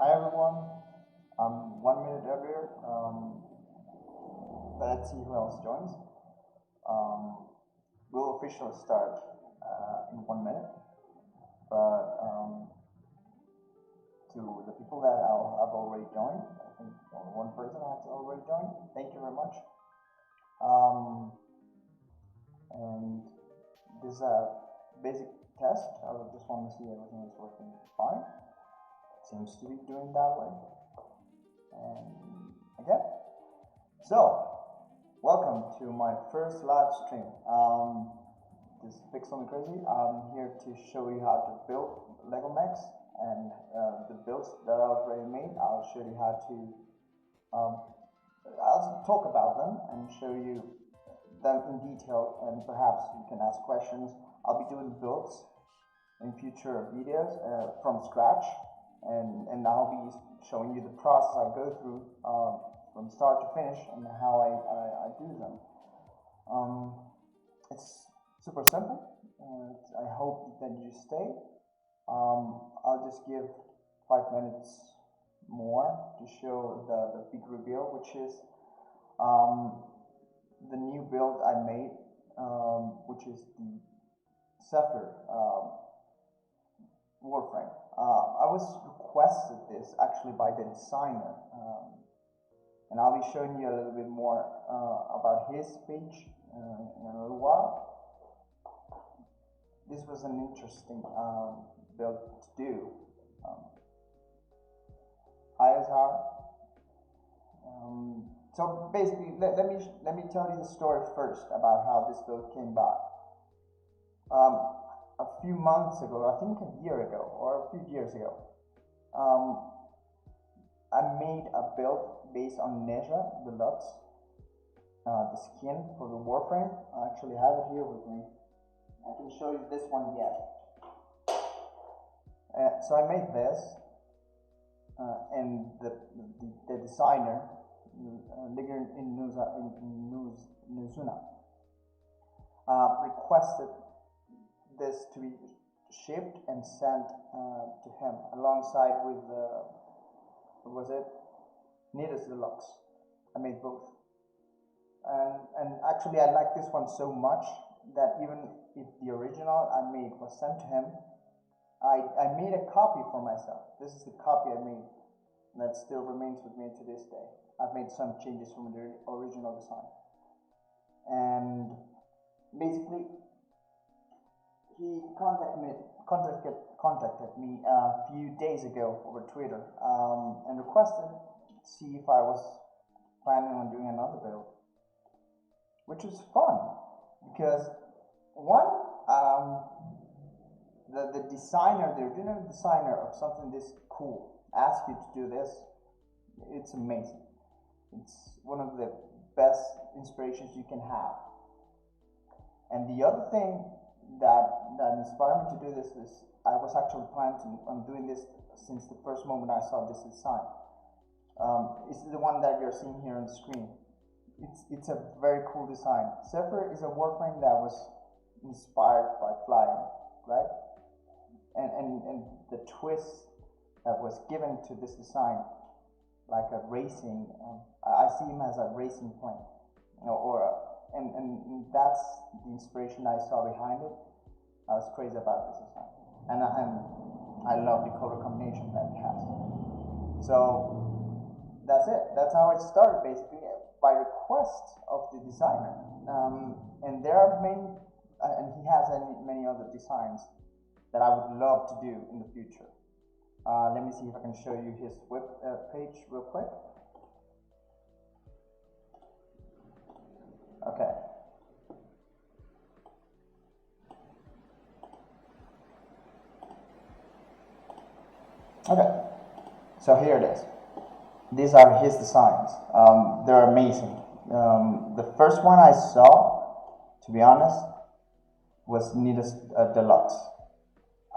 Hi everyone, I'm 1 minute earlier. Let's see who else joins. We'll officially start in 1 minute, but to the people that have already joined, I think only one person has already joined. Thank you very much. And this is a basic test. I just want to see everything is working fine. Seems to be doing that way. And again, so welcome to my first live stream. This is Pixel and Crazy. I'm here to show you how to build Lego mechs and the builds that are already made. I'll show you how to I'll talk about them and show you them in detail, and perhaps you can ask questions. I'll be doing builds in future videos from scratch. And I'll be showing you the process I go through from start to finish and how I do them. It's super simple. I hope that you stay. I'll just give 5 minutes more to show the big reveal, which is the new build I made, which is the Zephyr Warframe. I was requested this actually by the designer, and I'll be showing you a little bit more about his page in a little while. This was an interesting build to do. Hi Azhar. So basically, let me tell you the story first about how this build came by. A few months ago, I think a year ago or a few years ago, I made a build based on deluxe, the skin for the Warframe. I actually have it here with me. I can show you this one yet. So I made this, and the designer, Nuzuna, requested this to be shipped and sent to him alongside with what was it? Deluxe. I made both, and actually I like this one so much that even if the original I made was sent to him, I made a copy for myself. This is the copy I made that still remains with me to this day. I've made some changes from the original design, and basically he contacted me a few days ago over Twitter and requested to see if I was planning on doing another build, which was fun because one, the designer, the original designer of something this cool, asked you to do this. It's amazing. It's one of the best inspirations you can have. And the other thing that inspired me to do this is I was actually planning on doing this since the first moment I saw this design. It's the one that you're seeing here on the screen. It's a very cool design. Zephyr is a warframe that was inspired by flying, right? And the twist that was given to this design, like a racing, I see him as a racing plane, and that's the inspiration I saw behind it. I was crazy about this design, and I love the color combination that it has. So that's it. That's how it started, basically, by request of the designer. And there are many, and he has many other designs that I would love to do in the future. Let me see if I can show you his web page real quick. Okay. Okay. So here it is. These are his designs. They're amazing. The first one I saw, to be honest, was Deluxe.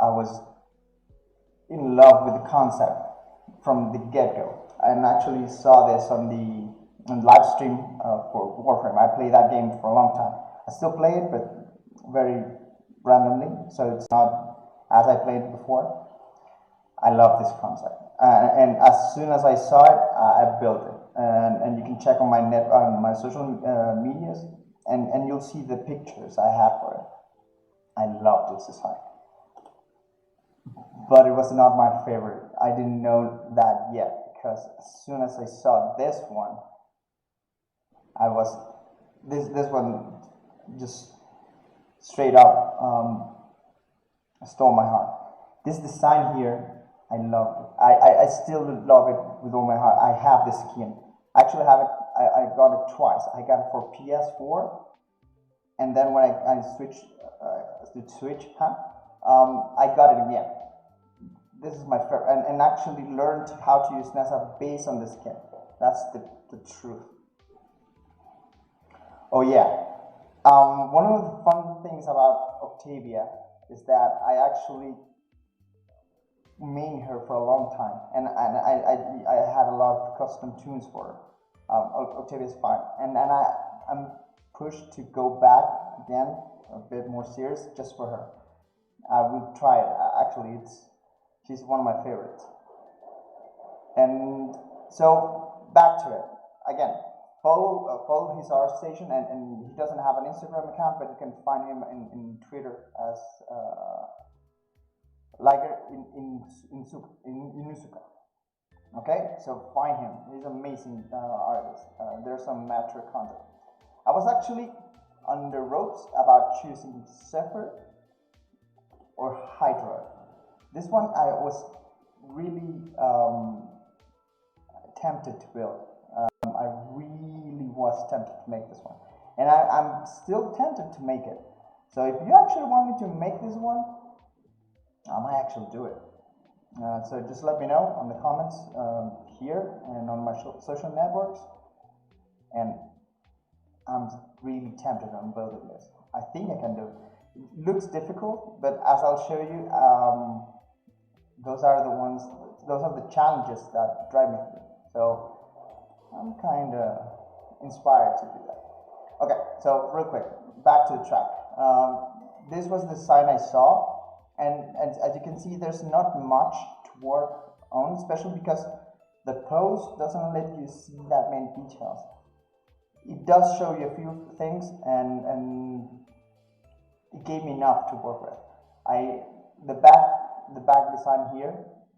I was in love with the concept from the get-go, and actually saw this on the live stream for Warframe. I played that game for a long time. I still play it, but very randomly, so it's not as I played before. I love this concept. And as soon as I saw it, I built it. And you can check on my social medias, and you'll see the pictures I have for it. I love this design, but it was not my favorite. I didn't know that yet, because as soon as I saw this one, this one just straight up stole my heart. This design here, I loved it. I still love it with all my heart. I have this skin. I actually have it. I got it twice. I got it for PS4, and then when I switched to Switch, I got it again. This is my favorite, and actually learned how to use NASA based on the skin. That's the truth. Oh yeah. One of the fun things about Octavia is that I actually made her for a long time, and I had a lot of custom tunes for her. Octavia is fine, and I'm pushed to go back again a bit more serious just for her. I will try it. Actually, she's one of my favorites. And so back to it again. Follow his art station, and he doesn't have an Instagram account, but you can find him in Twitter as Liger in Nusuka. Okay, so find him. He's an amazing artist. There's some mature content. I was actually on the ropes about choosing Zephyr or Hydra. This one I was really tempted to build. I really was tempted to make this one, and I'm still tempted to make it. So if you actually want me to make this one, I might actually do it. So just let me know on the comments here and on my social networks, and I'm really tempted on building this. I think I can do it. It looks difficult, but as I'll show you, those are the challenges that drive me through. So I'm kind of inspired to do that. Okay, so real quick, back to the track. This was the sign I saw, and as you can see, there's not much to work on, especially because the post doesn't let you see that many details. It does show you a few things, and it gave me enough to work with. The back design here,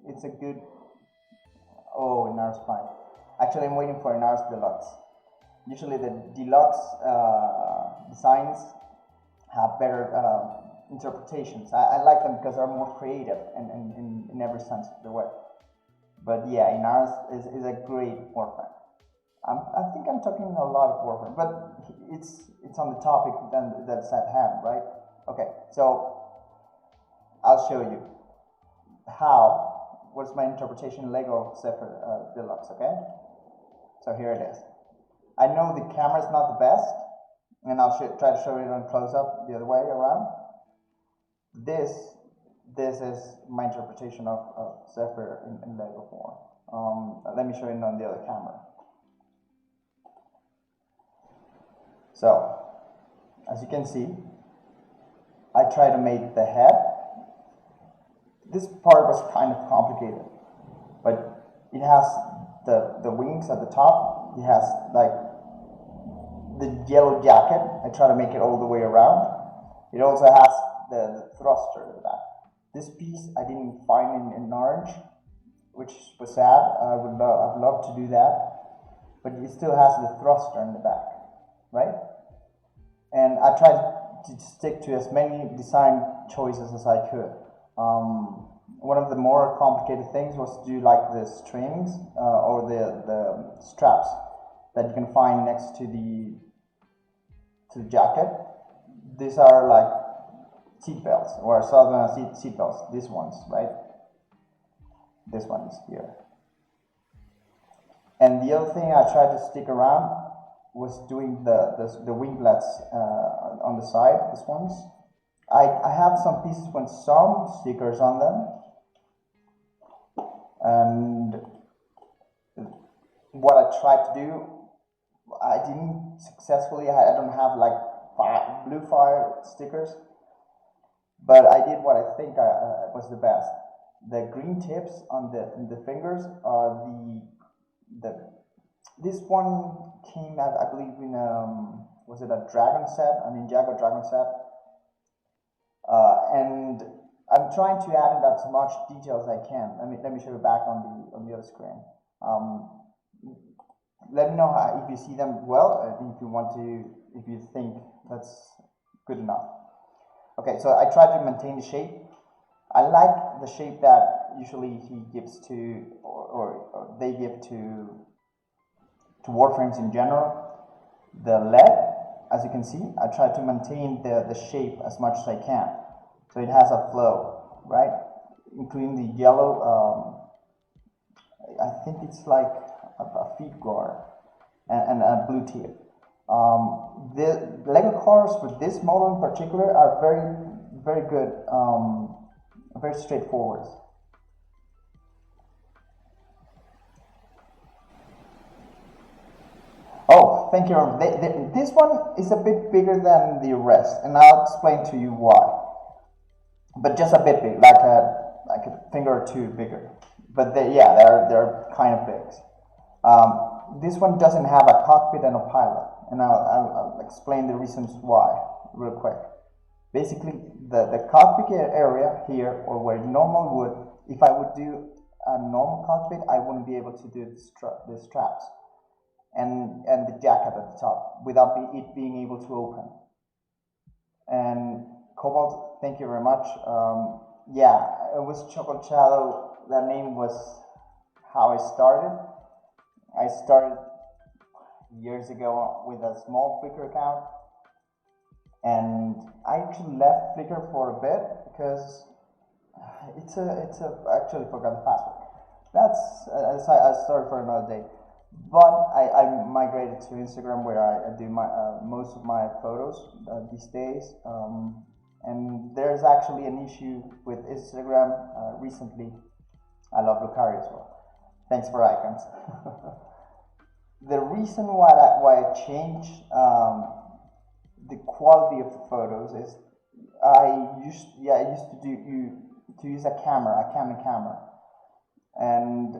it's a good. Oh, Inars fine. Actually, I'm waiting for Inars Deluxe. Usually the Deluxe designs have better interpretations. I like them because they're more creative and in every sense of the word. But yeah, Inars is a great warframe. I think I'm talking a lot of warframe, but it's on the topic that's at hand, right? Okay, so I'll show you what's my interpretation Lego Zephyr Deluxe, okay? So here it is. I know the camera is not the best, and I'll try to show it on close-up the other way around. This is my interpretation of Zephyr in Lego form. Let me show it on the other camera. So, as you can see, I try to make the head. This part was kind of complicated, but it has the wings at the top. It has like the yellow jacket. I try to make it all the way around. It also has the thruster at the back. This piece I didn't find in orange, which was sad. I'd love to do that, but it still has the thruster in the back, right? And I tried to stick to as many design choices as I could. One of the more complicated things was to do like the strings or the straps that you can find next to the jacket. These are like seat belts, or southern seat belts. These ones, right? This one is here. And the other thing I tried to stick around was doing the winglets on the side. These ones. I have some pieces with some stickers on them, and what I tried to do, I didn't successfully. I don't have like blue fire stickers, but I did what I think was the best. The green tips on the fingers are this one came, I believe, in was it a dragon set, a Ninjago dragon set, and I'm trying to add in as much detail as I can. Let me show you back on the other screen. Let me know if you see them well, if you think that's good enough. Okay, so I try to maintain the shape. I like the shape that usually he gives to, or they give to Warframes in general. The lead, as you can see, I try to maintain the shape as much as I can. So it has a flow, right? Including the yellow, I think it's like a feet guard and a blue tip. The Lego cars for this model in particular are very good, very straightforward. Oh, thank you. This one is a bit bigger than the rest, and I'll explain to you why. But just a bit big, like a finger or two bigger. But they're kind of big. This one doesn't have a cockpit and a pilot, and I'll explain the reasons why real quick. Basically, the cockpit area here, or where it normally would, if I would do a normal cockpit, I wouldn't be able to do the straps and the jacket at the top without it being able to open. And Cobalt, thank you very much. Yeah, it was Chocolate Shadow. That name was how I started. I started years ago with a small Flickr account, and I actually left Flickr for a bit because I actually forgot the password. That's a story for another day. But I migrated to Instagram, where I do my most of my photos these days. And there's actually an issue with Instagram recently. I love Lucari as well. Thanks for icons. The reason why I changed the quality of the photos is I used to use a Canon camera, and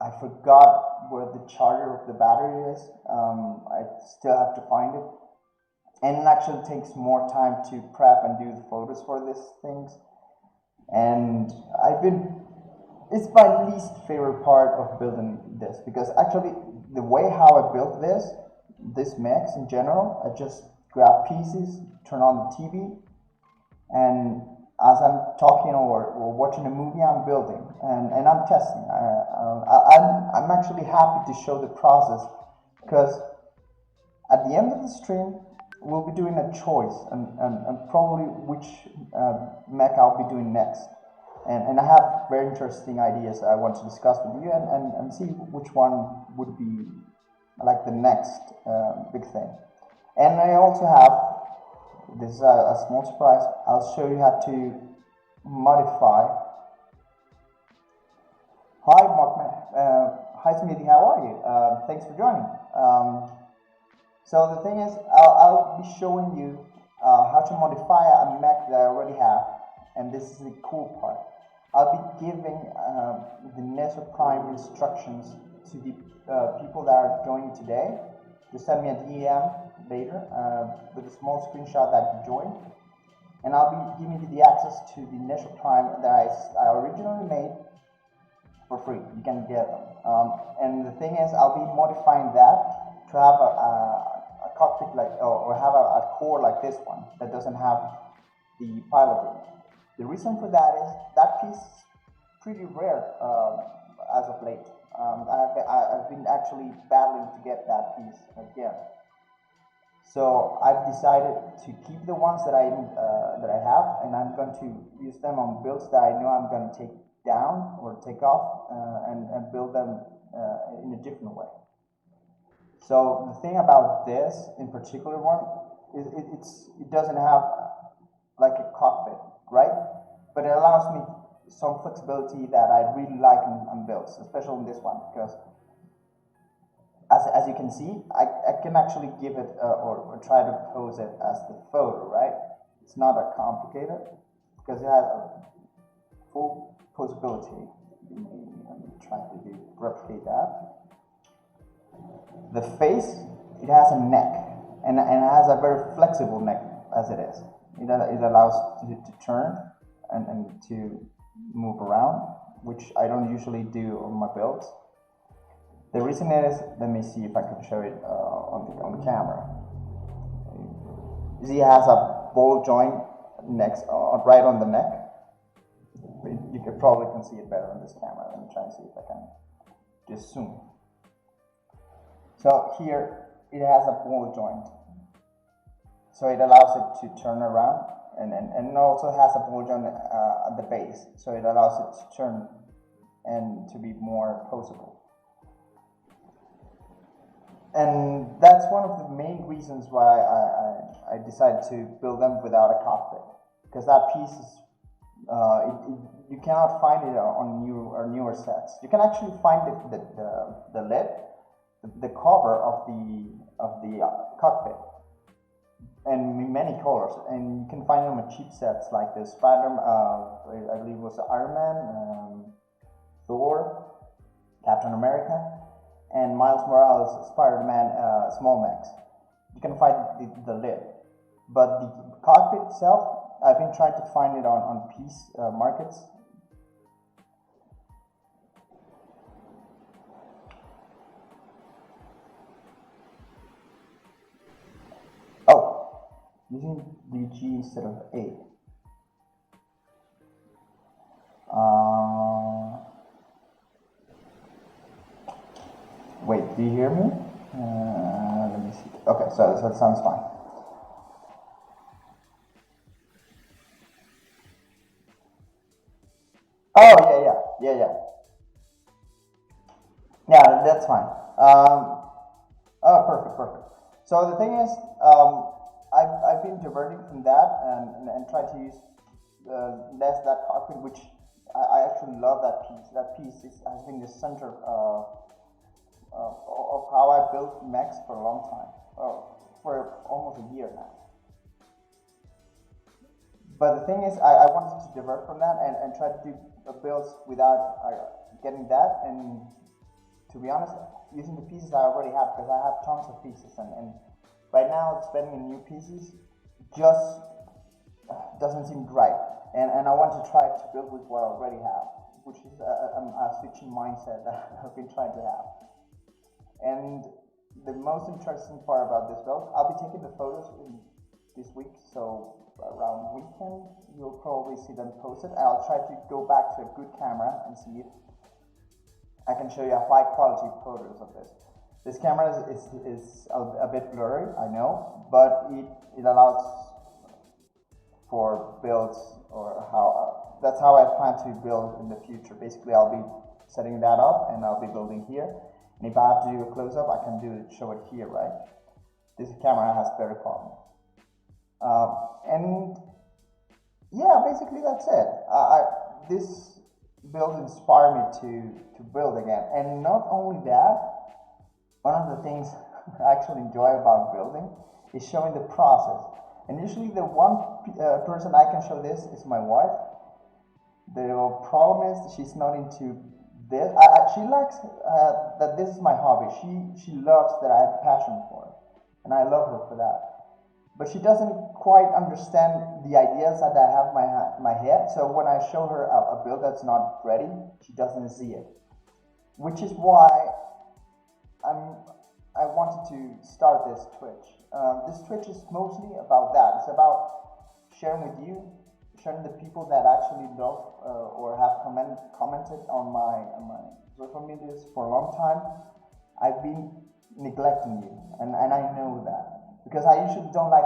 I forgot where the charger of the battery is. I still have to find it, and it actually takes more time to prep and do the photos for these things. And it's my least favorite part of building this, because actually the way how I built this mix in general, I just grab pieces, turn on the TV, and as I'm talking or watching a movie, I'm building and I'm testing. I'm actually happy to show the process, because at the end of the stream, we'll be doing a choice and probably which mech I'll be doing next. And I have very interesting ideas I want to discuss with you and see which one would be like the next big thing. And I also have, this is a small surprise, I'll show you how to modify. Hi Mark, hi Smithy, how are you? Thanks for joining. So the thing is, I'll be showing you how to modify a mech that I already have, and this is the cool part. I'll be giving the Nestor Prime instructions to the people that are joining today. Just send me a DM later with a small screenshot that you joined, and I'll be giving you the access to the Nestor Prime that I originally made for free. You can get them. And the thing is, I'll be modifying that to have a cockpit or have a core like this one that doesn't have the piloting. The reason for that is that piece is pretty rare as of late. I've been actually battling to get that piece again. So I've decided to keep the ones that I have, and I'm going to use them on builds that I know I'm going to take down or take off and build them in a different way. So the thing about this in particular one is it doesn't have like a cockpit, right? But it allows me some flexibility that I really like on builds, especially in this one, because as you can see, I can actually give it or try to pose it as the photo, right? It's not that complicated because it has a full possibility. Let me try to replicate that. The face, it has a neck, and it has a very flexible neck as it is. It allows to turn and to move around, which I don't usually do on my builds. The reason is, let me see if I can show it on the camera. You see, it has a ball joint next right on the neck. You could probably can see it better on this camera. Let me try and see if I can just zoom. So here it has a ball joint, so it allows it to turn around, and it also has a ball joint at the base, so it allows it to turn and to be more posable. And that's one of the main reasons why I decided to build them without a cockpit, because that piece is you cannot find it on newer sets. You can actually find the lid, the cover of the cockpit, and in many colors, and you can find them on cheap sets like the Spider, I believe it was Iron Man, Thor, Captain America, and Miles Morales, Spider-Man small mechs. You can find the lid, but the cockpit itself, I've been trying to find it on piece markets. Oh, using DG instead of A. Wait, do you hear me? Let me see. Okay, so it sounds fine. Oh, yeah, that's fine. Oh, perfect. So the thing is, I've been diverting from that and try to use less that cockpit, which I actually love that piece. That piece has been the center of how I built mechs for a long time, for almost a year now. But the thing is, I wanted to divert from that and try to do builds without getting that. And to be honest, using the pieces I already have, because I have tons of pieces, and right now spending in new pieces just doesn't seem right. And I want to try to build with what I already have, which is a switching mindset that I've been trying to have. And the most interesting part about this build, I'll be taking the photos this week, so around weekend you'll probably see them posted. I'll try to go back to a good camera and see if I can show you high quality photos of this. This camera is a bit blurry, I know, but it allows for builds, or that's how I plan to build in the future. Basically, I'll be setting that up and I'll be building here. And if I have to do a close-up, I can show it here, right? This camera has better quality. And yeah, basically that's it. This build inspired me to build again. And not only that, one of the things I actually enjoy about building is showing the process. And usually the one person I can show this is my wife. The problem is she's not into this. She likes that this is my hobby. She loves that I have passion for it, and I love her for that. But she doesn't quite understand the ideas that I have in my head. So when I show her a build that's not ready, she doesn't see it. Which is why I wanted to start this Twitch. This Twitch is mostly about that. It's about sharing with you, sharing the people that actually love or have commented on my social medias for a long time. I've been neglecting you, and I know that. Because I usually don't like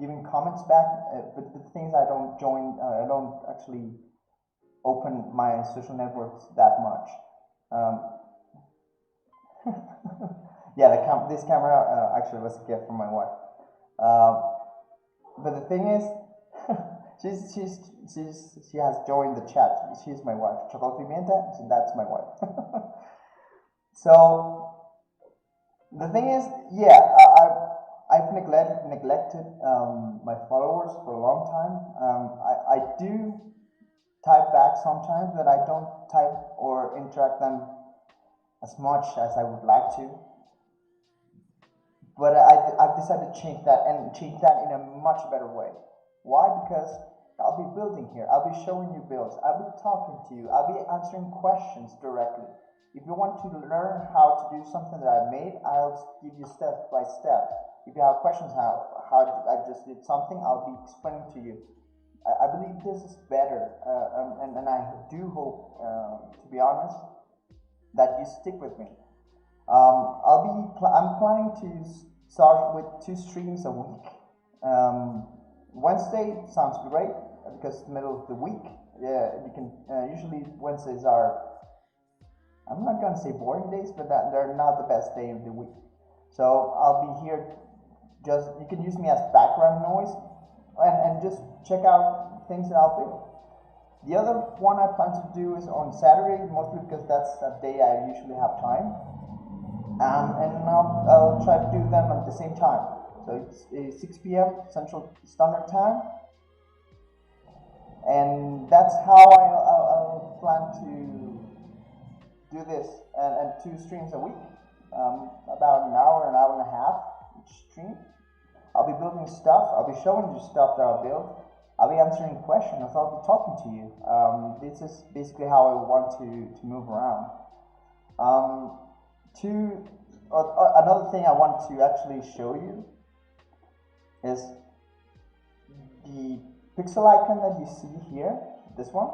giving comments back, but the things I don't actually open my social networks that much. Yeah, this camera actually was a gift from my wife. But the thing is, she has joined the chat. She's my wife, Chocolate Pimienta. So that's my wife. So the thing is, yeah, I've neglected my followers for a long time. I do type back sometimes, but I don't type or interact them as much as I would like to. But I've decided to change that, and change that in a much better way. Why? Because I'll be building here, I'll be showing you builds, I'll be talking to you, I'll be answering questions directly. If you want to learn how to do something that I made, I'll give you step by step. If you have questions how I just did something, I'll be explaining to you. I believe this is better, and I do hope, to be honest, that you stick with me. I'm planning to start with 2 streams a week. Wednesday sounds great because it's the middle of the week. Yeah, you can usually Wednesdays are, I'm not gonna say boring days, but they're not the best day of the week. So I'll be here. Just you can use me as background noise, and just check out things that I'll build. The other one I plan to do is on Saturday, mostly because that's a day I usually have time. And I'll try to do them at the same time. So it's 6 p.m. Central Standard Time, and that's how I'll plan to do this, and 2 streams a week, about an hour and a half each stream. I'll be building stuff, I'll be showing you stuff that I'll build, I'll be answering questions, I'll be talking to you. This is basically how I want to move around. Another thing I want to actually show you is the pixel icon that you see here, this one,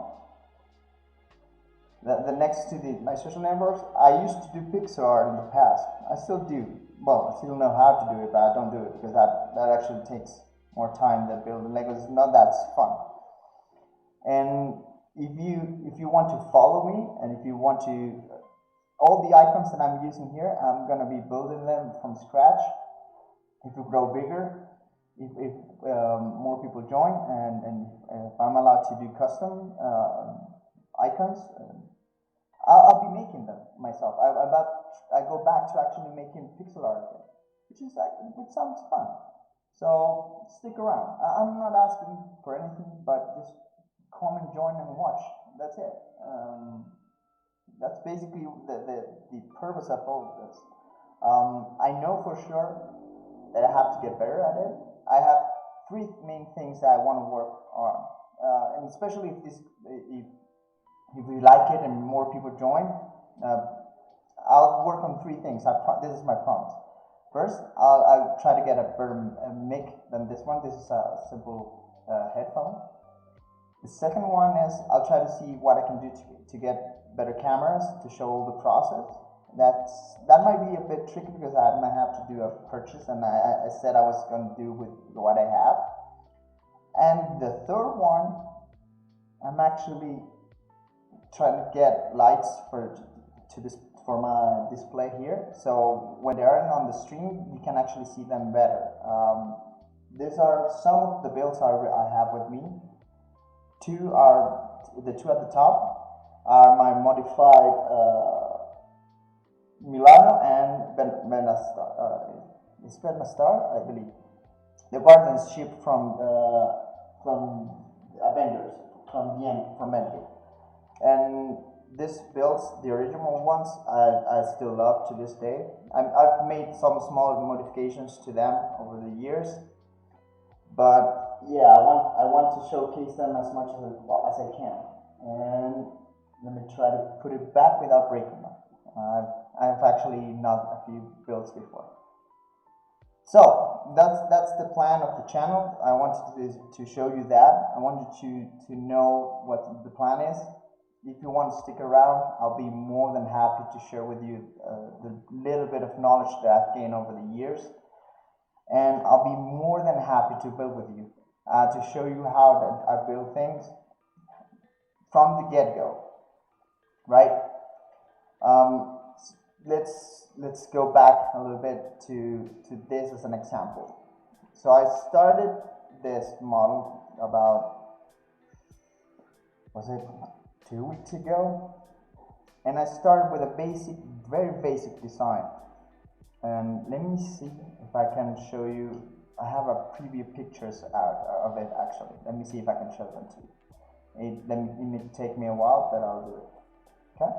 the next to my social networks. I used to do pixel art in the past. I still do. Well, I still know how to do it, but I don't do it because that actually takes more time than building Legos. It's not that fun. And if you want to follow me, and if you want to, all the icons that I'm using here, I'm gonna be building them from scratch. If we grow bigger, if more people join, and if I'm allowed to do custom icons, I'll be making them myself. I go back to actually making pixel art again, which sounds fun. So stick around. I'm not asking for anything, but just come and join and watch. That's it. That's basically the purpose of all of this. I know for sure that I have to get better at it. I have 3 main things that I want to work on, and especially if you like it and more people join, I'll work on 3 things. This is my promise. First, I'll try to get a better mic than this one. This is a simple headphone. The second one is I'll try to see what I can do to get better cameras to show the process. That might be a bit tricky because I might have to do a purchase, and I said I was going to do with what I have. And the third one, I'm actually trying to get lights for my display here, so when they aren't on the stream, you can actually see them better. These are some of the builds I have with me. The 2 at the top are my modified Milano and Benastar, I believe. The Guardian's ship from Avengers, from Endgame. And these builds, the original ones, I still love to this day. I've made some smaller modifications to them over the years, but yeah, I want to showcase them as much as I can. And let me try to put it back without breaking them. I've actually knocked a few builds before. So that's the plan of the channel. I wanted to show you that. I wanted to know what the plan is. If you want to stick around, I'll be more than happy to share with you the little bit of knowledge that I've gained over the years. And I'll be more than happy to build with you, to show you how I build things from the get-go, right? Let's go back a little bit to this as an example. So I started this model about, was it 2 weeks ago? And I started with a very basic design. And let me see if I can show you. I have a preview pictures out of it actually. Let me see if I can show them to you. It may take me a while, but I'll do it. Okay.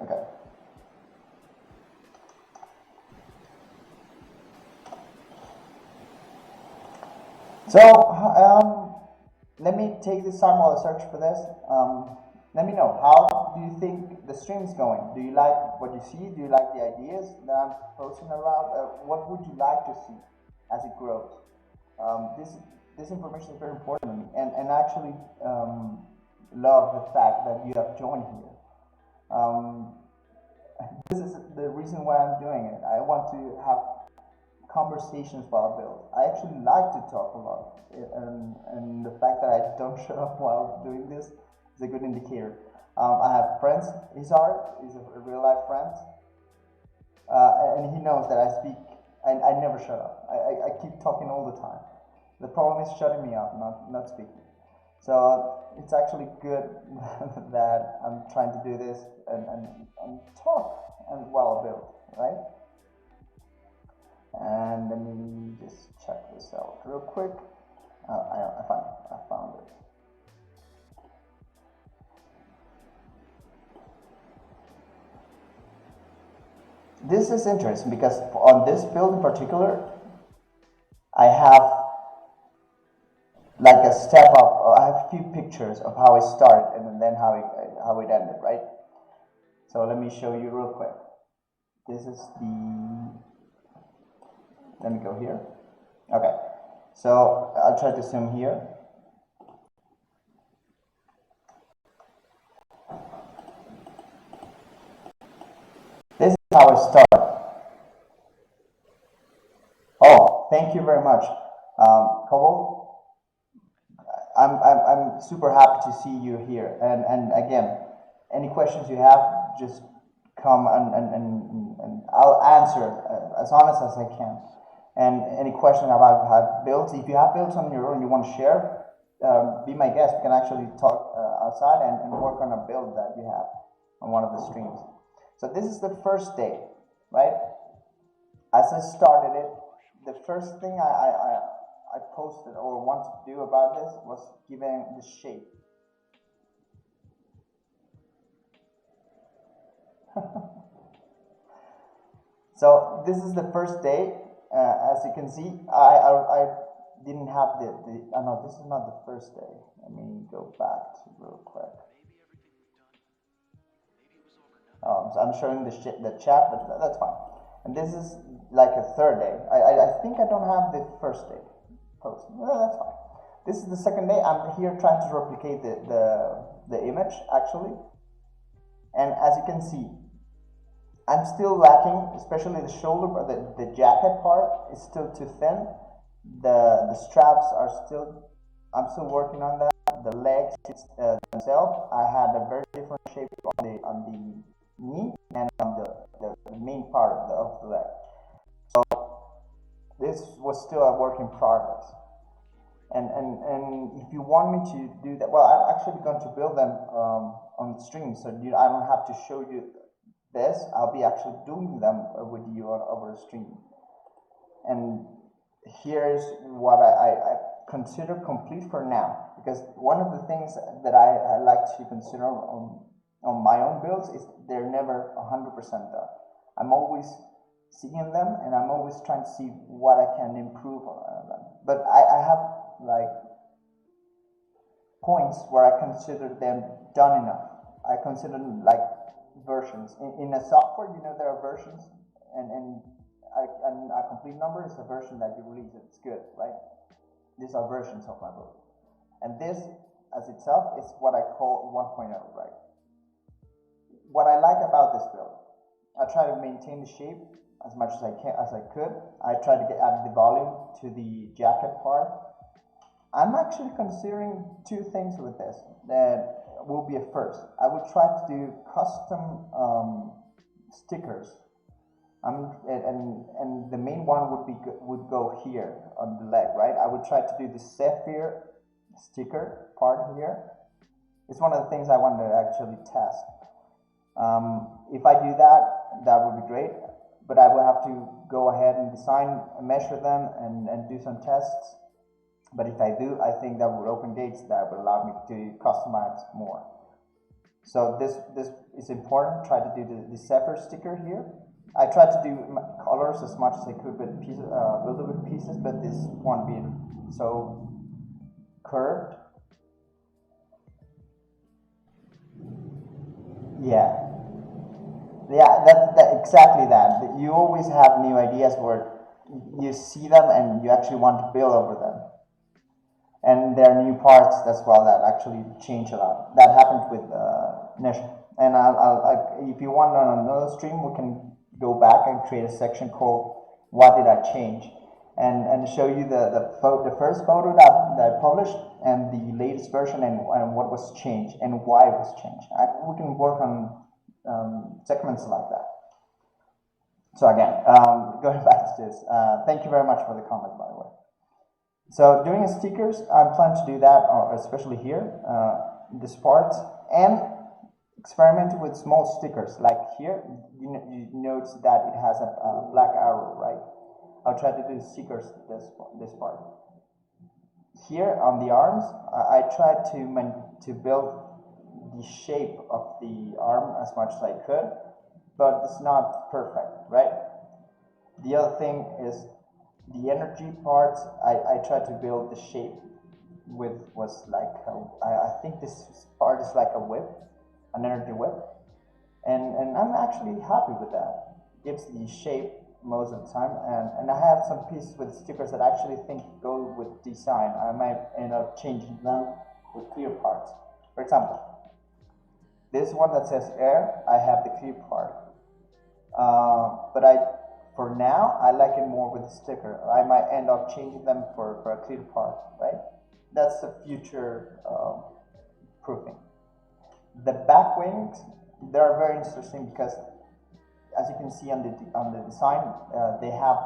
Okay. So let me take this time while I search for this. Let me know, how do you think the stream is going? Do you like what you see? Do you like the ideas that I'm posting around? What would you like to see as it grows? This information is very important to me, and I actually love the fact that you have joined here. This is the reason why I'm doing it. I want to have conversations while I build. I actually like to talk a lot, and the fact that I don't shut up while doing this is a good indicator. I have friends. Izar is a real life friend, and he knows that I speak. I never shut up. I keep talking all the time. The problem is shutting me up, not speaking. So it's actually good that I'm trying to do this and talk and while I build, right? And let me just check this out real quick. I found it. This is interesting because on this build in particular, I have like a step up. I have a few pictures of how it started and then how it ended, right? So let me show you real quick. This is the. Let me go here. Okay, so I'll try to zoom here. This is how it started. Oh, thank you very much, Cobalt. I'm super happy to see you here. And again, any questions you have, just come and I'll answer as honest as I can. And any question about builds, if you have builds on your own you want to share, be my guest. We can actually talk outside and work on a build that you have on one of the streams. So this is the first day, right? As I started it, the first thing I posted or wanted to do about this was giving the shape. So this is the first day. As you can see, I didn't have the no, this is not the first day. Let me go back to real quick. So I'm showing the chat, but that's fine. And this is like a third day. I think I don't have the first day post. No, that's fine. This is the second day. I'm here trying to replicate the image actually. And as you can see, I'm still lacking, especially the shoulder, but the jacket part is still too thin. The straps are still, I'm still working on that. The legs themselves, I had a very different shape on the knee and on the main part of the leg. So this was still a work in progress. And if you want me to do that, well, I'm actually going to build them on stream, so I don't have to show you this. I'll be actually doing them with you over stream. And here's what I consider complete for now, because one of the things that I like to consider on my own builds is they're never 100% done. I'm always seeing them and I'm always trying to see what I can improve on them. But I have like points where I consider them done enough. I consider them like versions. In a software, there are versions, and a complete number is a version that you release. It's good, right? These are versions of my book. And this, as itself, is what I call 1.0, right? What I like about this build, I try to maintain the shape as much as I could. I try to add the volume to the jacket part. I'm actually considering two things with this that will be a first. I would try to do custom stickers, and the main one would go here on the leg, right? I would try to do the Zephyr sticker part here. It's one of the things I want to actually test. If I do that, that would be great. but I will have to go ahead and design, measure them, and do some tests. But if I do, I think that would open gates that would allow me to customize more. So this is important. Try to do the Zephyr sticker here. I tried to do colors as much as I could with buildable pieces, but this won't be so curved. Yeah, that exactly that. You always have new ideas where you see them and you actually want to build over them. And there are new parts as well that actually change a lot. That happened with Nish. And if you want on another stream, we can go back and create a section called "What Did I Change?" and show you the first photo that I published and the latest version and what was changed and why it was changed. We can work on segments like that. So again, going back to this, thank you very much for the comment, by the way. So doing stickers, I'm planning to do that, especially here, this part, and experiment with small stickers. Like here, you notice that it has a black arrow, right? I'll try to do stickers this part. Here on the arms, I tried to build the shape of the arm as much as I could, but it's not perfect, right? The other thing is the energy parts. I tried to build the shape was like I think this part is like a whip, an energy whip, and I'm actually happy with that. It gives the shape most of the time, and I have some pieces with stickers that I actually think go with design. I might end up changing them with clear parts. For example, this one that says air, I have the clear part, but for now I like it more with the sticker. I might end up changing them for a clear part, right? That's the future proofing. The back wings, they are very interesting because, as you can see on the design, they have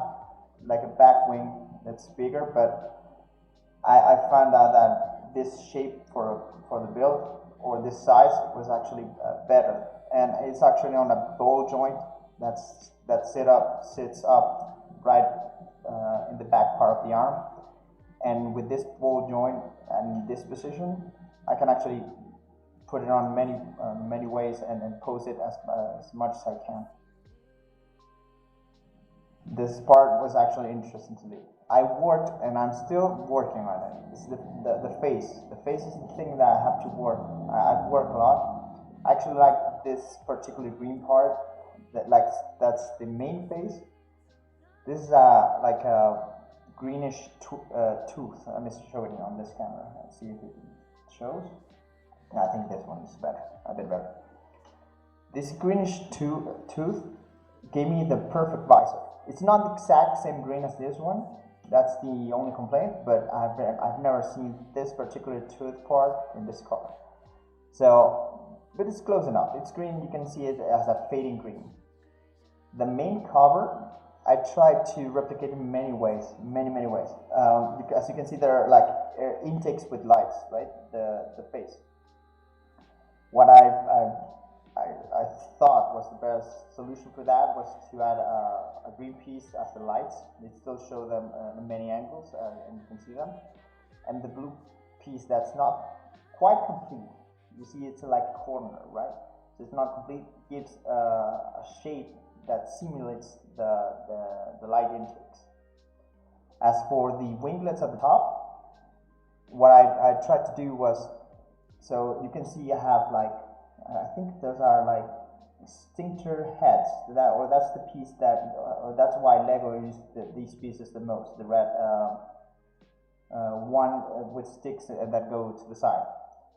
like a back wing that's bigger, but I found out that this shape for the build or this size was actually better, and it's actually on a ball joint that sits up right in the back part of the arm, and with this ball joint and this position, I can actually put it on many ways and pose it as much as I can. This part was actually interesting to do. I worked, and I'm still working on it. It's the face. The face is the thing that I have to work. I've worked a lot. I actually like this particular green part. That's the main face. This is like a greenish tooth. Let me show it on this camera. Let's see if it shows. I think this one is better, a bit better. This greenish tooth gave me the perfect visor. It's not the exact same green as this one. That's the only complaint, but I've never seen this particular tooth part in this car. So, but it's close enough. It's green. You can see it as a fading green. The main cover, I tried to replicate in many ways, many ways. As you can see, there are like intakes with lights, right? The face. What I thought was the best solution for that was to add a green piece as the lights. They still show them in many angles, and you can see them. And the blue piece that's not quite complete. You see, it's like a corner, right? So it's not complete. Gives a shape that simulates the light intakes. As for the winglets at the top, what I tried to do was, so you can see I have like, I think those are like extinctor heads. That's the piece that's why Lego uses these pieces the most. The red one with sticks that go to the side.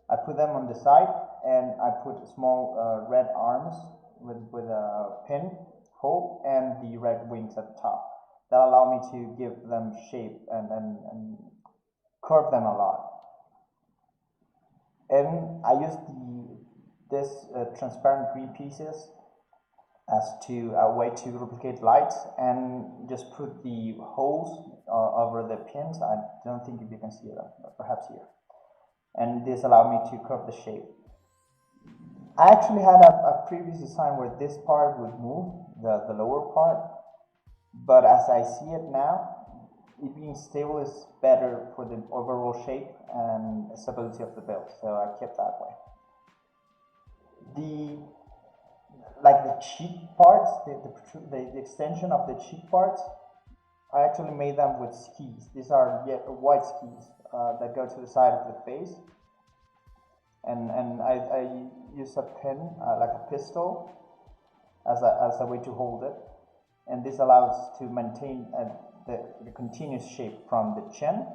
I put them on the side, and I put small red arms with a pin hole and the red wings at the top. That allow me to give them shape and curve them a lot. And I used this transparent green pieces as a way to replicate lights, and just put the holes over the pins. I don't think if you can see that, but perhaps here. And this allowed me to curve the shape. I actually had a previous design where this part would move, the lower part, but as I see it now, it being stable is better for the overall shape and stability of the build, so I kept that way. The cheek parts, the extension of the cheek parts, I actually made them with skis. These are white skis that go to the side of the face, and I use a pin, like a pistol, as a way to hold it, and this allows to maintain the continuous shape from the chin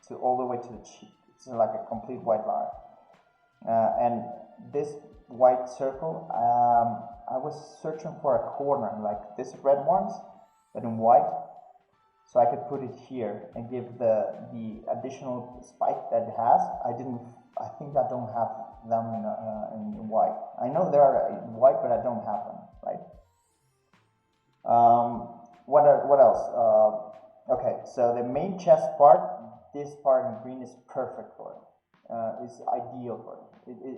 to all the way to the cheek. It's like a complete white line, and this white circle, I was searching for a corner like this red ones, but in white, so I could put it here and give the additional spike that it has. I think I don't have them in white. I know they are in white, but I don't have them, right? What else? Okay, so the main chest part, this part in green is perfect for it. Is ideal for it.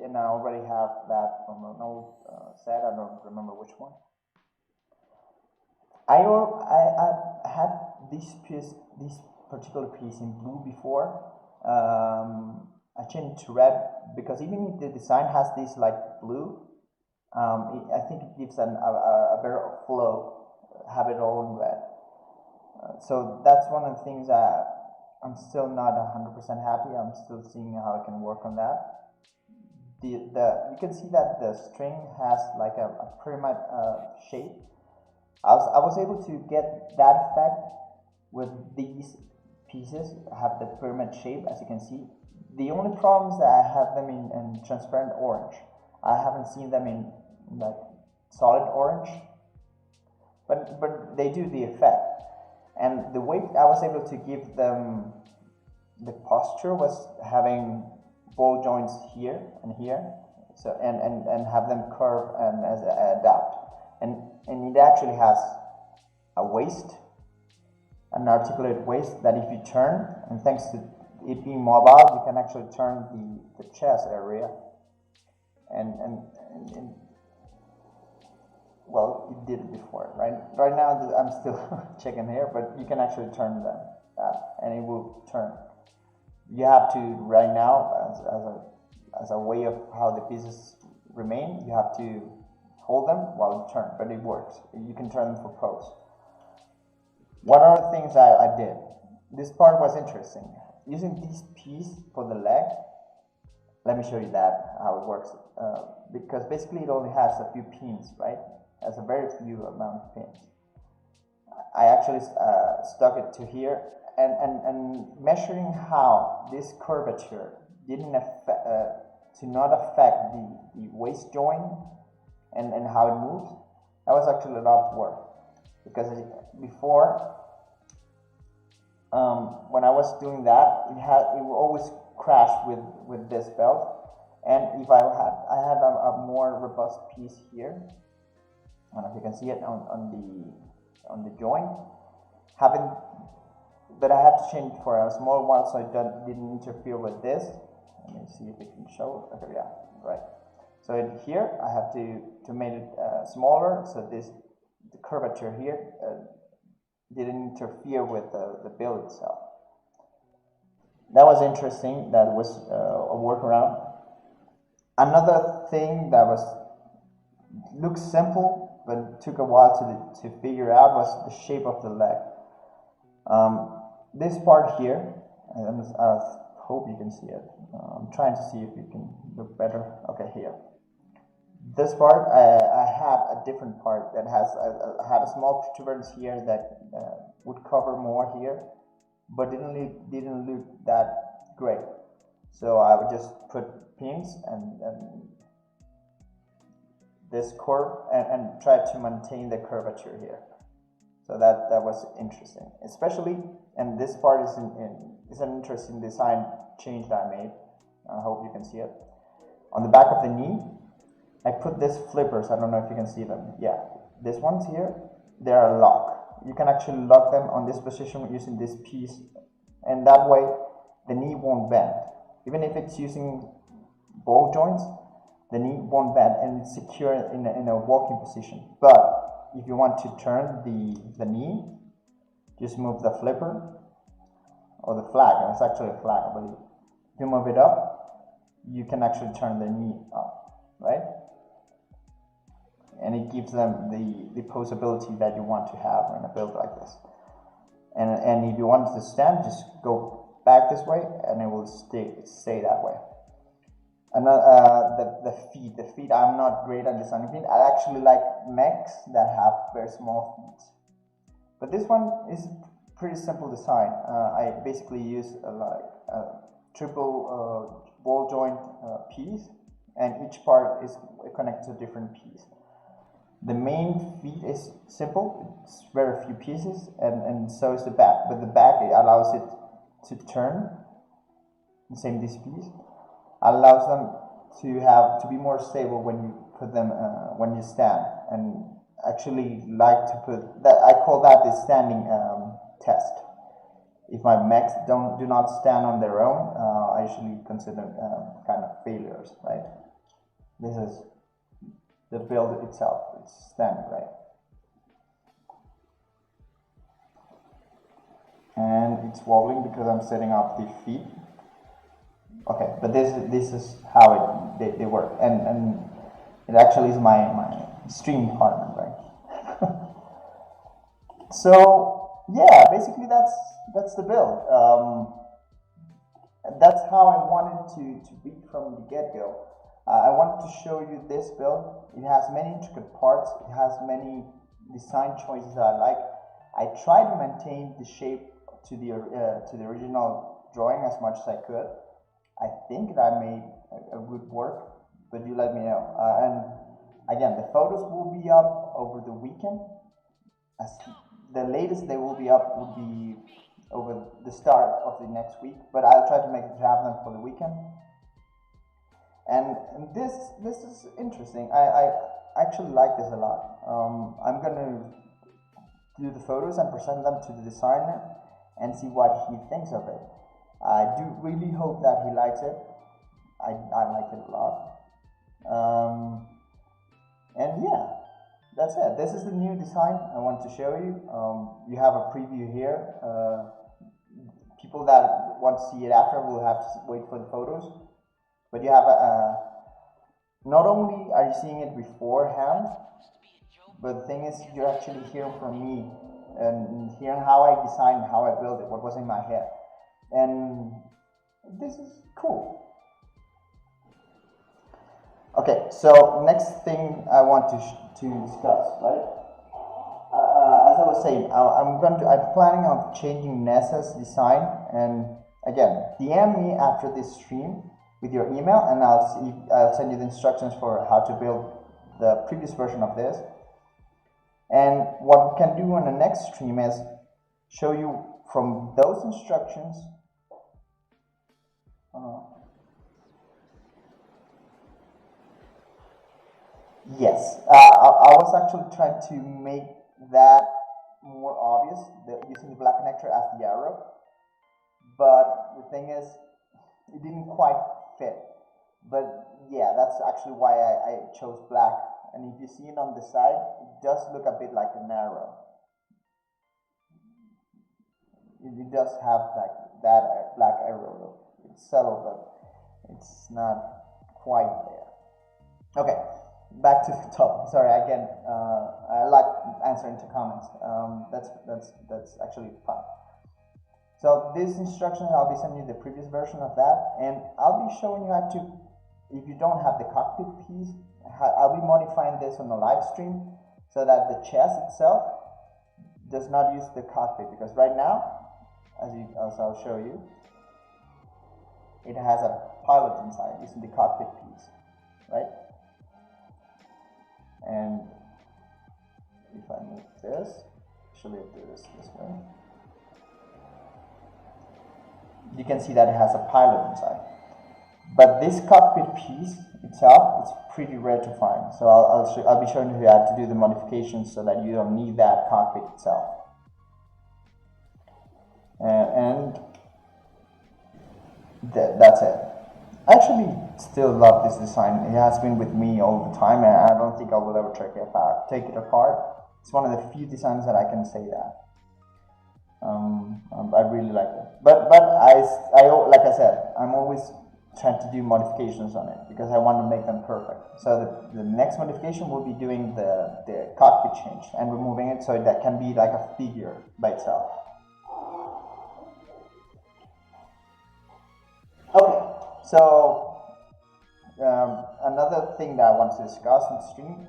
And I already have that from an old set. I don't remember which one. I had this particular piece in blue before. I changed to red because even if the design has this like blue, I think it gives a better flow. Have it all in red. So that's one of the things that I'm still not 100% happy. I'm still seeing how I can work on that. You can see that the string has like a pyramid shape. I was able to get that effect with these pieces. Have the pyramid shape, as you can see. The only problem is that I have them in transparent orange. I haven't seen them in like solid orange, but they do the effect. And the way I was able to give them the posture was having ball joints here and here, so and have them curve and adapt. And it actually has a waist, an articulated waist that if you turn, and thanks to it being mobile, you can actually turn the chest area. And well, it did it before, right? Right now I'm still checking here, but you can actually turn them, and it will turn. You have to right now, as a way of how the pieces remain, you have to hold them while you turn, but it works. You can turn them for pose. What are the things I did? This part was interesting. Using this piece for the leg, let me show you that, how it works. Because basically it only has a few pins, right? It has a very few amount of pins. I actually stuck it to here, and measuring how this curvature didn't affect, to not affect the waist joint and how it moves. That was actually a lot of work, because before, when I was doing that, it would always crash with this belt. And if I had a more robust piece here, I don't know if you can see it on the joint, but I had to change for a small one so it didn't interfere with this. Let me see if it can show. Okay, yeah, right. So here I have to make it smaller, so the curvature here didn't interfere with the build itself. That was interesting. That was a workaround. Another thing that looks simple but took a while to figure out was the shape of the leg. This part here, I hope you can see it. I'm trying to see if you can look better. Okay, here. This part, I had a different part that had a small protuberance here that would cover more here, but didn't look that great. So I would just put pins and this curve and try to maintain the curvature here. So that was interesting, especially, and this part is an interesting design change that I made. I hope you can see it. On the back of the knee, I put these flippers. I don't know if you can see them. Yeah, these ones here, they are locked. You can actually lock them on this position using this piece, and that way the knee won't bend. Even if it's using ball joints, the knee won't bend and it's secure in a walking position. But if you want to turn the knee, just move the flipper, or the flag, and it's actually a flag, I believe. If you move it up, you can actually turn the knee up, right? And it gives them the posability that you want to have in a build like this. And if you want it to stand, just go back this way, and it will stay that way. And the feet, I'm not great at designing feet. I actually like mechs that have very small feet. But this one is pretty simple design. I basically use a triple ball joint piece, and each part is connected to a different piece. The main feet is simple, it's very few pieces, and so is the back. But the back, it allows it to turn. The same this piece allows them to be more stable when you put them when you stand. And actually like to put that, I call that the standing test. If my mechs do not stand on their own, I usually consider kind of failures, right? This is the build itself, it's standing, right? And it's wobbling because I'm setting up the feet. Okay, but this is how they work, and it actually is my stream department, right? So yeah, basically that's the build. That's how I wanted to be from the get-go. I wanted to show you this build. It has many intricate parts. It has many design choices that I like. I try to maintain the shape to the original drawing as much as I could. I think that I made a good work, but you let me know. And again, the photos will be up over the weekend. As the latest they will be up would be over the start of the next week, but I'll try to make it happen for the weekend. And this is interesting. I actually like this a lot. I'm gonna do the photos and present them to the designer and see what he thinks of it. I do really hope that he likes it. I like it a lot. And yeah, that's it. This is the new design I want to show you. You have a preview here. People that want to see it after will have to wait for the photos. But you have not only are you seeing it beforehand, but the thing is you're actually hearing from me and hearing how I designed, how I built it, what was in my head. And this is cool. Okay, so next thing I want to discuss, right? As I was saying, I'm planning on changing Nessa's design, and again, DM me after this stream with your email, and I'll send you the instructions for how to build the previous version of this. And what we can do on the next stream is show you from those instructions. Yes, I was actually trying to make that more obvious, using the black connector as the arrow, but the thing is, it didn't quite fit. But yeah, that's actually why I chose black. And if you see it on the side, it does look a bit like an arrow. It does have like that black arrow look. It's subtle, but it's not quite there. Okay, back to the topic. Sorry, again, I like answering to comments. That's actually fun. So these instructions, I'll be sending you the previous version of that, and I'll be showing you how to, if you don't have the cockpit piece, I'll be modifying this on the live stream so that the chest itself does not use the cockpit, because right now, as I'll show you, it has a pilot inside using the cockpit piece, right? And if I move this, actually I'll do this way. You can see that it has a pilot inside. But this cockpit piece itself is pretty rare to find. So I'll be showing you how to do the modifications so that you don't need that cockpit itself. And that's it. I actually still love this design. It has been with me all the time, and I don't think I will ever take it apart. It's one of the few designs that I can say that. I really like it. But like I said, I'm always trying to do modifications on it because I want to make them perfect. So the next modification will be doing the cockpit change and removing it so that can be like a figure by itself. Okay, so another thing that I want to discuss in the stream,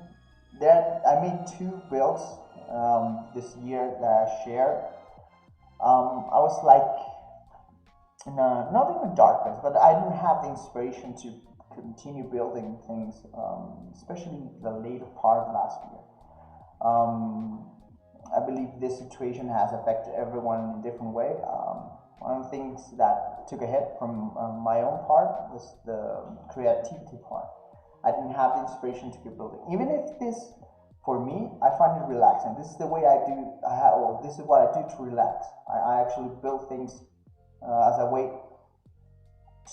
I made 2 builds this year that I shared. I was like, not in a dark place, but I didn't have the inspiration to continue building things, especially the later part of last year. I believe this situation has affected everyone in a different way. One of the things that took a hit from my own part was the creativity part. I didn't have the inspiration to keep building. Even if this, for me, I find it relaxing. This is the way I do, this is what I do to relax. I actually build things as a way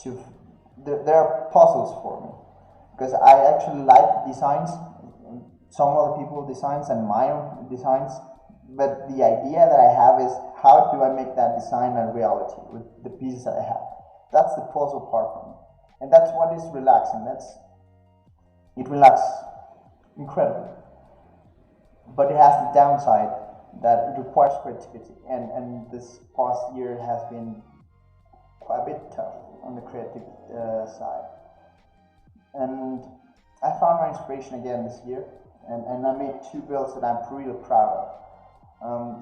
to, there are puzzles for me. Because I actually like designs, some other people's designs and my own designs. But the idea that I have is, how do I make that design a reality with the pieces that I have? That's the puzzle part for me. And that's what is relaxing. It relaxes incredibly. But it has the downside that it requires creativity. And this past year has been quite a bit tough on the creative side. And I found my inspiration again this year. And I made 2 builds that I'm really proud of.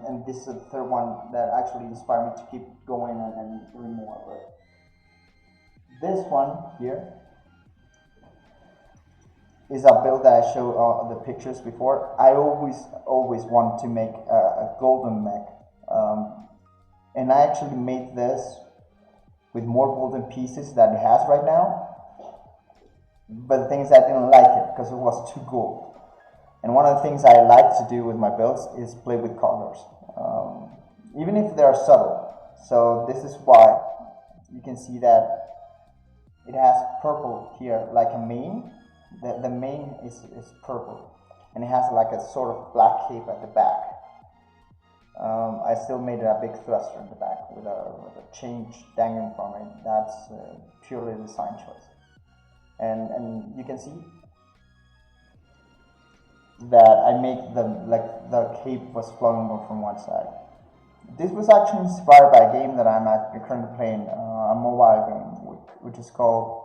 And this is the 3rd one that actually inspired me to keep going and doing more. But this one here is a build that I showed the pictures before. I always want to make a golden mech, and I actually made this with more golden pieces than it has right now. But the thing is, I didn't like it because it was too gold. And one of the things I like to do with my builds is play with colors, even if they are subtle. So this is why you can see that it has purple here, like a mane. The mane is purple, and it has like a sort of black cape at the back. I still made it a big thruster in the back with a change dangling from it. That's purely a design choice. And you can see that I make the cape was flowing from one side. This was actually inspired by a game that I'm currently playing, a mobile game, which is called.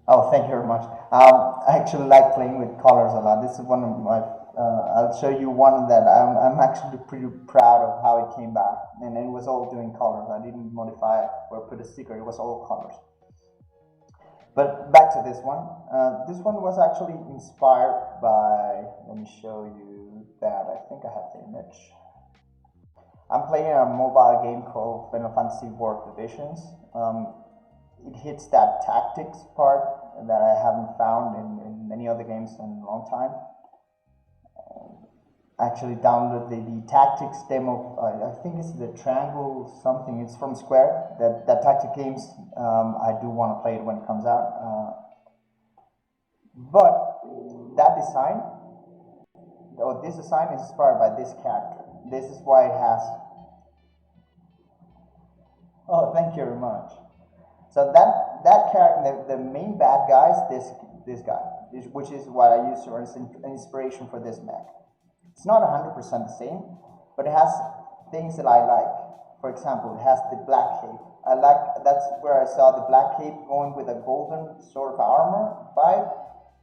Oh, thank you very much. I actually like playing with colors a lot. This is one of my. I'll show you one that I'm actually pretty proud of how it came back, and it was all doing colors. I didn't modify it or put a sticker. It was all colors. But back to this one. This one was actually inspired by, let me show you that. I think I have the image. I'm playing a mobile game called Final Fantasy World Divisions. It hits that tactics part that I haven't found in many other games in a long time. I actually downloaded the tactics demo. I think it's the Triangle something. It's from Square. That tactic games. I do want to play it when it comes out. But that design, or this design, is inspired by this character. This is why it has. Oh, thank you very much. So that character, the main bad guy is this guy, which is what I used as inspiration for this mech. It's not 100% the same, but it has things that I like. For example, it has the black cape. That's where I saw the black cape going with a golden sort of armor vibe.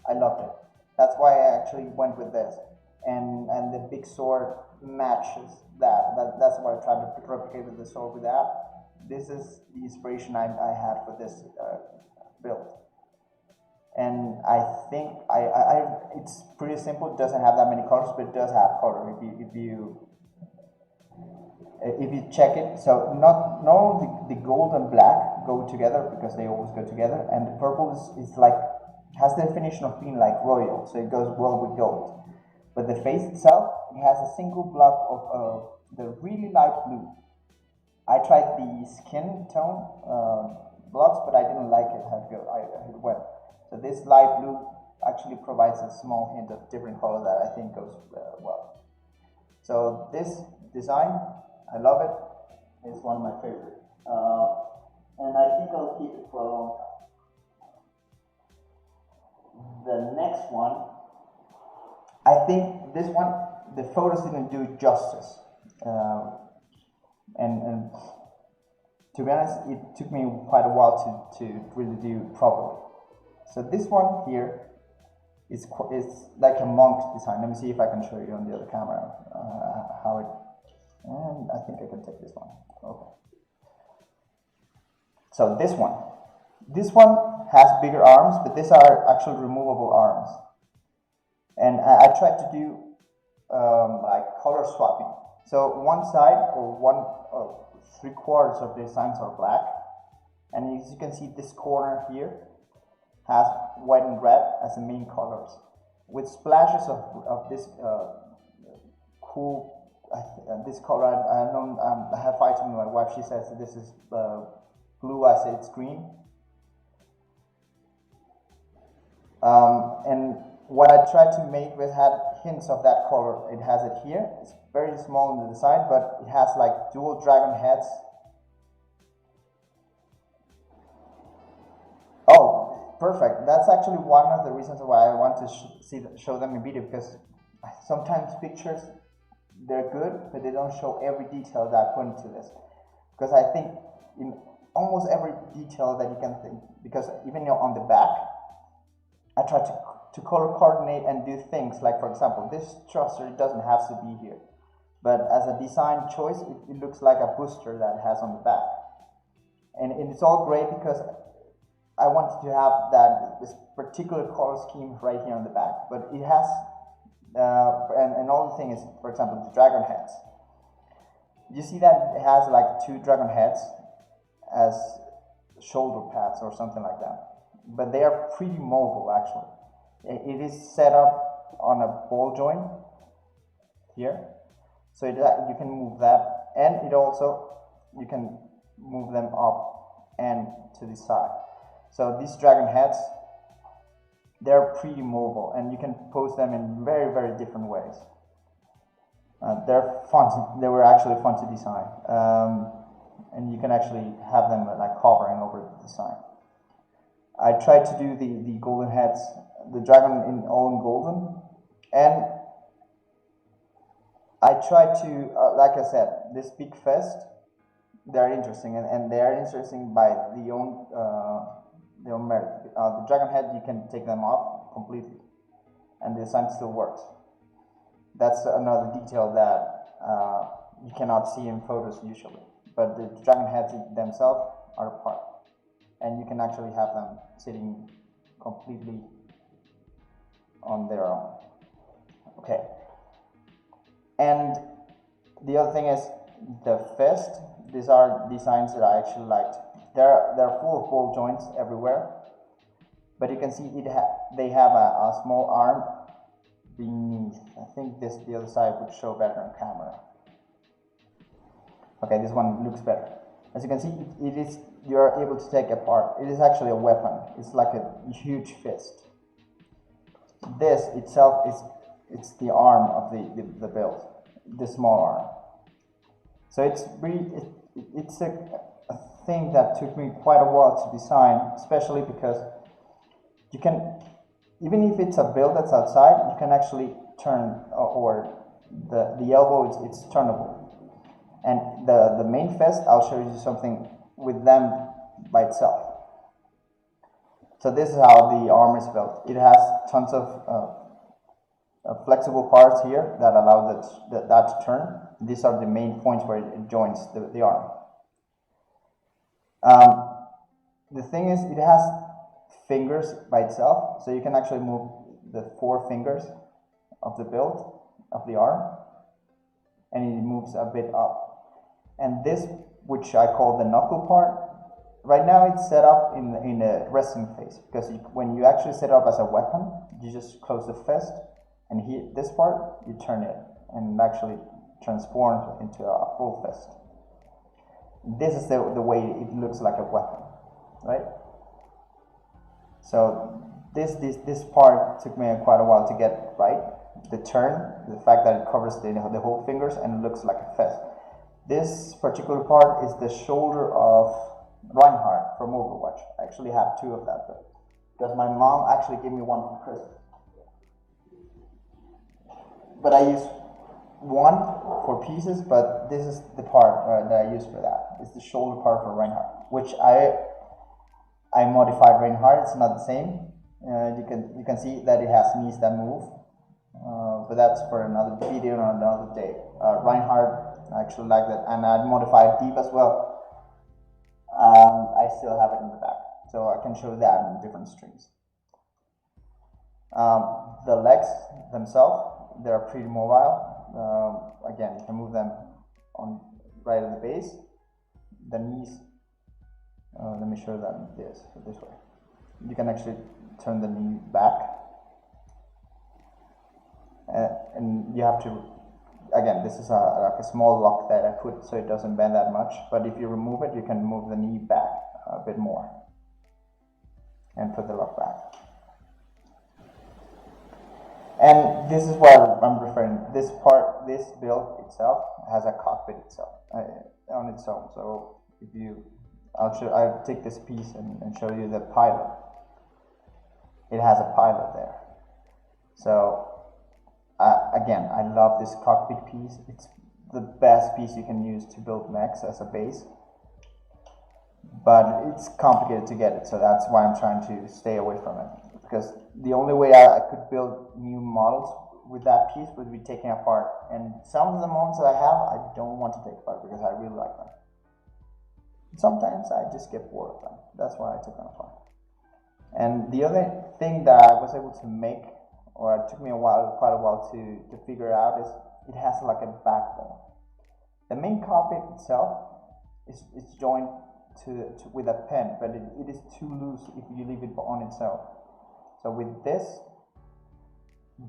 I loved it. That's why I actually went with this. And the big sword matches that. That's why I tried to replicate with the sword with that. This is the inspiration I had for this build. And I think it's pretty simple. It doesn't have that many colors, but it does have color if you check it. So not only the gold and black go together because they always go together, and the purple is like has the definition of being like royal, so it goes well with gold. But the face itself, it has a single block of the really light blue. I tried the skin tone blocks, but I didn't like it how it went. So this light blue actually provides a small hint of different color that I think goes well. So this design, I love it. It's one of my favorite, and I think I'll keep it for a long time. The next one, I think this one, the photos didn't do it justice, and to be honest, it took me quite a while to really do properly. So this one here is like a monk design. Let me see if I can show you on the other camera how it. And I think I can take this one. Okay. So this one has bigger arms, but these are actually removable arms. And I tried to do like color swapping. So one side or 3/4 of the designs are black, and as you can see, this corner here has white and red as the main colors, with splashes of this cool. This color, I have fighting with my wife. She says that this is blue. I say it's green. And what I tried to make with had hints of that color. It has it here. It's very small on the side, but it has like dual dragon heads. Oh, perfect. That's actually one of the reasons why I want to show them in video, because sometimes pictures, they're good, but they don't show every detail that I put into this. Because I think in almost every detail that you can think, because even on the back, I try to color coordinate and do things like, for example, this thruster, it doesn't have to be here. But as a design choice, it looks like a booster that it has on the back. And it's all great because I wanted to have this particular color scheme right here on the back. But it has and another thing is, for example, the dragon heads. You see that it has like 2 dragon heads as shoulder pads or something like that, but they are pretty mobile actually. It is set up on a ball joint here, so you can move that, and it also, you can move them up and to the side. So these dragon heads, they're pretty mobile, and you can pose them in very, very different ways. They're fun. They were actually fun to design, and you can actually have them like hovering over the design. I tried to do the golden heads, the dragon in all in golden, and I tried to, like I said, this big fest, they're interesting, and they are interesting by the own merit. The dragon head, you can take them off completely, and the design still works. That's another detail that you cannot see in photos usually, but the dragon heads themselves are apart, and you can actually have them sitting completely on their own. Okay, and the other thing is the fist. These are designs that I actually liked. They're full of ball joints everywhere, but you can see they have a small arm beneath. I think the other side would show better on camera. Okay, this one looks better. As you can see, you are able to take apart. It is actually a weapon. It's like a huge fist. This itself it's the arm of the build, the small arm. So it's a thing that took me quite a while to design, especially because you can, even if it's a build that's outside, you can actually turn, or the elbow it's turnable. And the main fist, I'll show you something with them by itself. So this is how the arm is built. It has tons of flexible parts here that allow that to turn. These are the main points where it joins the arm. The thing is, it has fingers by itself, so you can actually move the 4 fingers of the build of the arm, and it moves a bit up. And this, which I call the knuckle part, right now it's set up in a resting phase, because when you actually set it up as a weapon, you just close the fist, and here, this part, you turn it, and it actually transforms into a full fist. This is the way it looks like a weapon, right? So this part took me quite a while to get right, the turn, the fact that it covers the whole fingers and it looks like a fez. This particular part is the shoulder of Reinhardt from Overwatch. I actually have two of that, because my mom actually gave me one for Christmas. But I use one for pieces, but this is the part that I use for that. It's the shoulder part for Reinhardt, which I modified Reinhardt. It's not the same. You can see that it has knees that move, but that's for another video on another day. Reinhardt, I actually like that, and I modified deep as well. I still have it in the back, so I can show that in different streams. The legs themselves, they're pretty mobile. Again, you can move them on right at the base. The knees, let me show them this way. You can actually turn the knee back, and you have to, again, this is like a small lock that I put so it doesn't bend that much, but if you remove it, you can move the knee back a bit more and put the lock back. And this is what I'm referring to. This part, this build itself has a cockpit itself on its own. So if you, I'll take this piece and show you the pilot. It has a pilot there. So again, I love this cockpit piece. It's the best piece you can use to build mechs as a base, but it's complicated to get it, so that's why I'm trying to stay away from it, because the only way I could build new models with that piece would be taking apart, and some of the models that I have, I don't want to take apart because I really like them. Sometimes I just get bored of them. That's why I took them apart. And the other thing that I was able to make, or it took me quite a while to figure out, is it has like a backbone. The main cockpit itself is joined with a pin, but it is too loose if you leave it on itself. So with this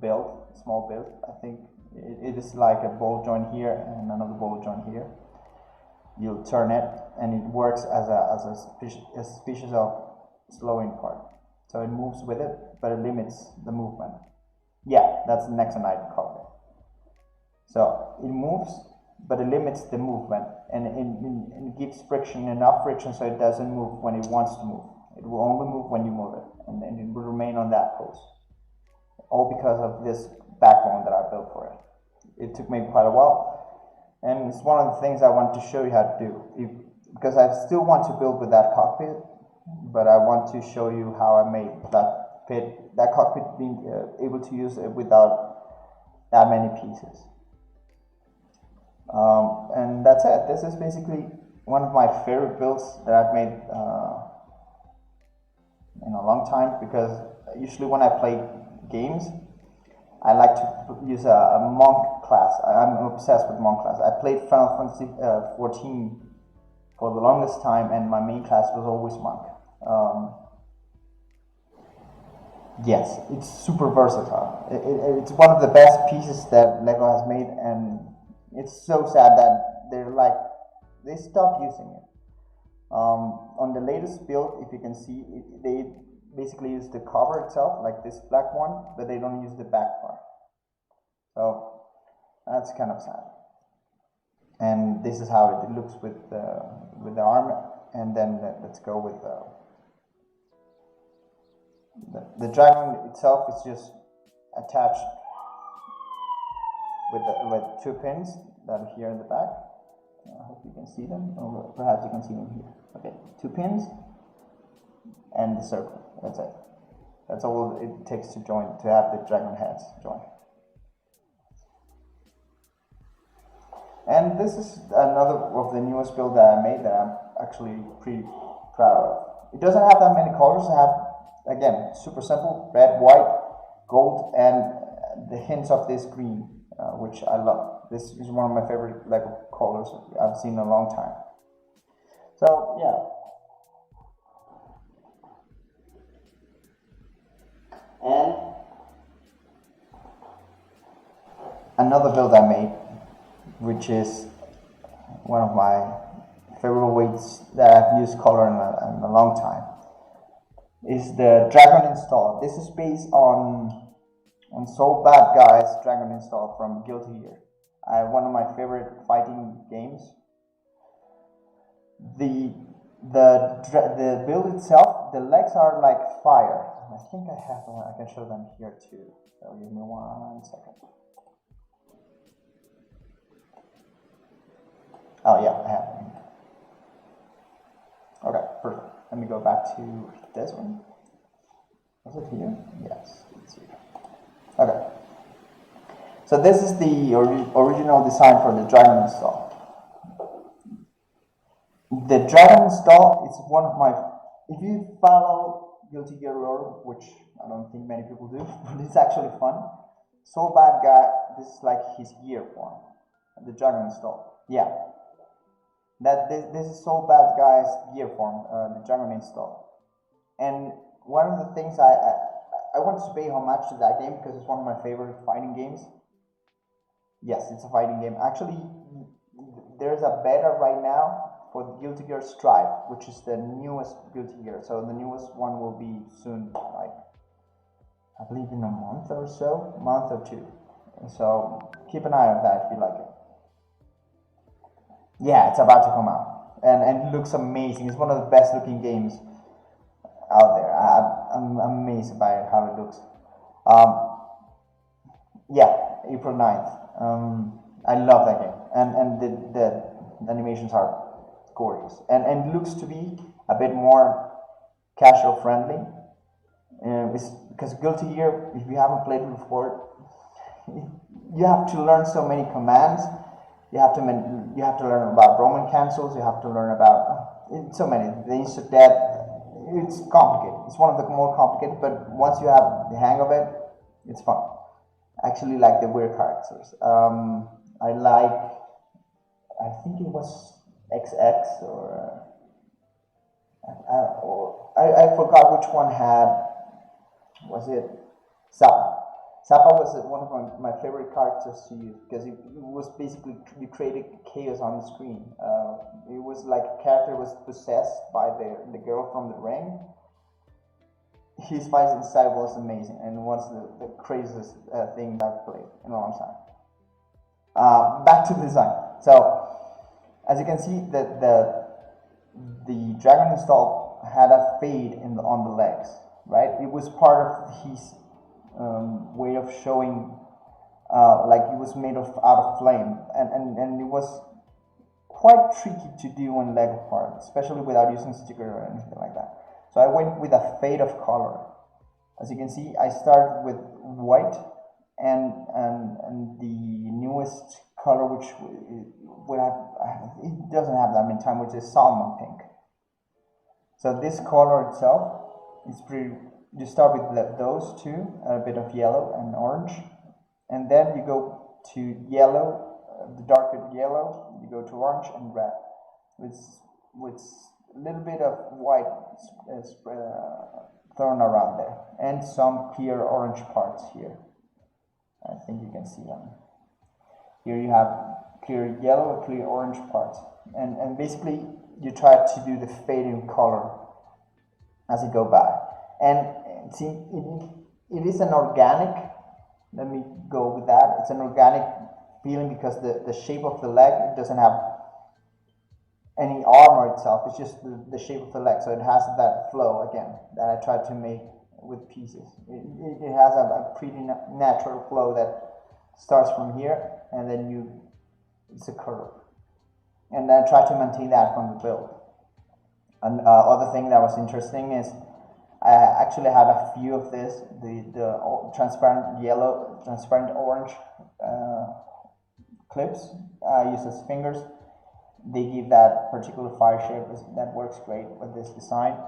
build, small build, I think it is like a ball joint here and another ball joint here. You turn it and it works as a species of slowing part. So it moves with it, but it limits the movement. Yeah, that's the Nexonite cockpit. So it moves, but it limits the movement, and it gives friction, enough friction so it doesn't move when it wants to move. It will only move when you move it, and it will remain on that pose. All because of this backbone that I built for it. It took me quite a while, and it's one of the things I want to show you how to do. Because I still want to build with that cockpit, but I want to show you how I made that cockpit being able to use it without that many pieces. And that's it. This is basically one of my favorite builds that I've made in a long time, because usually when I play games, I like to use a monk class. I'm obsessed with monk class. I played Final Fantasy 14 for the longest time, and my main class was always monk. Yes, it's super versatile. It's one of the best pieces that LEGO has made, and it's so sad that they stopped using it. On the latest build, if you can see, they basically use the cover itself, like this black one, but they don't use the back part. So that's kind of sad. And this is how it looks with the arm, and then let's go with the dragon itself is just attached with two pins that are here in the back. I hope you can see them, or perhaps you can see them here. Okay, two pins and the circle. That's it. That's all it takes to have the dragon heads join. And this is another of the newest build that I made that I'm actually pretty proud of. It doesn't have that many colors. I have, again, super simple: red, white, gold, and the hints of this green, which I love. This is one of my favorite LEGO colors I've seen in a long time. So yeah. And another build I made, which is one of my favorite ways that I've used color in a long time, is the Dragon installer. This is based on And So Bad Guys Dragon Install from Guilty Gear. One of my favorite fighting games. The build itself, the legs are like fire. I think I have one. I can show them here too. So give me 1 second. Oh yeah, I have one. Okay, perfect. Let me go back to this one. Is it here? Yes, it's here. Okay. So this is the original design for the Dragon Install. The Dragon Install is one of my... If you follow Guilty Gear lore, which I don't think many people do, but it's actually fun. So Bad Guy, this is like his gear form. The Dragon Install. Yeah. This is So Bad Guy's gear form, the Dragon Install. And one of the things I wanted to pay homage to that game because it's one of my favorite fighting games. Yes, it's a fighting game. Actually, there's a beta right now for Guilty Gear Strive, which is the newest Guilty Gear. So the newest one will be soon, like I believe in a month or so, month or two. So keep an eye on that if you like it. Yeah, it's about to come out, and it looks amazing. It's one of the best looking games out there. I'm amazed by it, how it looks. Yeah, April 9th. I love that game, and the animations are gorgeous, and it looks to be a bit more casual friendly. It's because Guilty Gear, if you haven't played it before, you have to learn so many commands. You have to learn about Roman cancels. You have to learn about so many. The instant death. It's complicated. It's one of the more complicated, but once you have the hang of it, it's fun. I actually like the weird characters. I think it was XX or I forgot which one had. Was it Zappa? Zappa was one of my favorite characters to use because it was basically, you created chaos on the screen. It was like a character was possessed by the girl from the ring. His fight inside was amazing and was the craziest thing I've played in a long time. Back to the design. So as you can see, the Dragon Install had a fade on the legs, right? It was part of his way of showing, like it was made out of flame, and it was quite tricky to do on Lego part, especially without using sticker or anything like that. So I went with a fade of color. As you can see, I started with white and the newest color, which it doesn't have that many time, which is salmon pink. So this color itself is pretty. You start with those two, a bit of yellow and orange, and then you go to yellow, the darker yellow, you go to orange and red, with a little bit of white thrown around there, and some clear orange parts here. I think you can see them. Here you have clear yellow, clear orange parts, and basically you try to do the fading color as you go by. And see, it is an organic, let me go with that, it's an organic feeling because the shape of the leg, it doesn't have any armor itself, it's just the shape of the leg, so it has that flow again that I tried to make with pieces. It has a pretty natural flow that starts from here and then it's a curve. And I try to maintain that from the build. And other thing that was interesting is I actually had a few of this, the transparent yellow, transparent orange clips I use as fingers. They give that particular fire shape that works great with this design.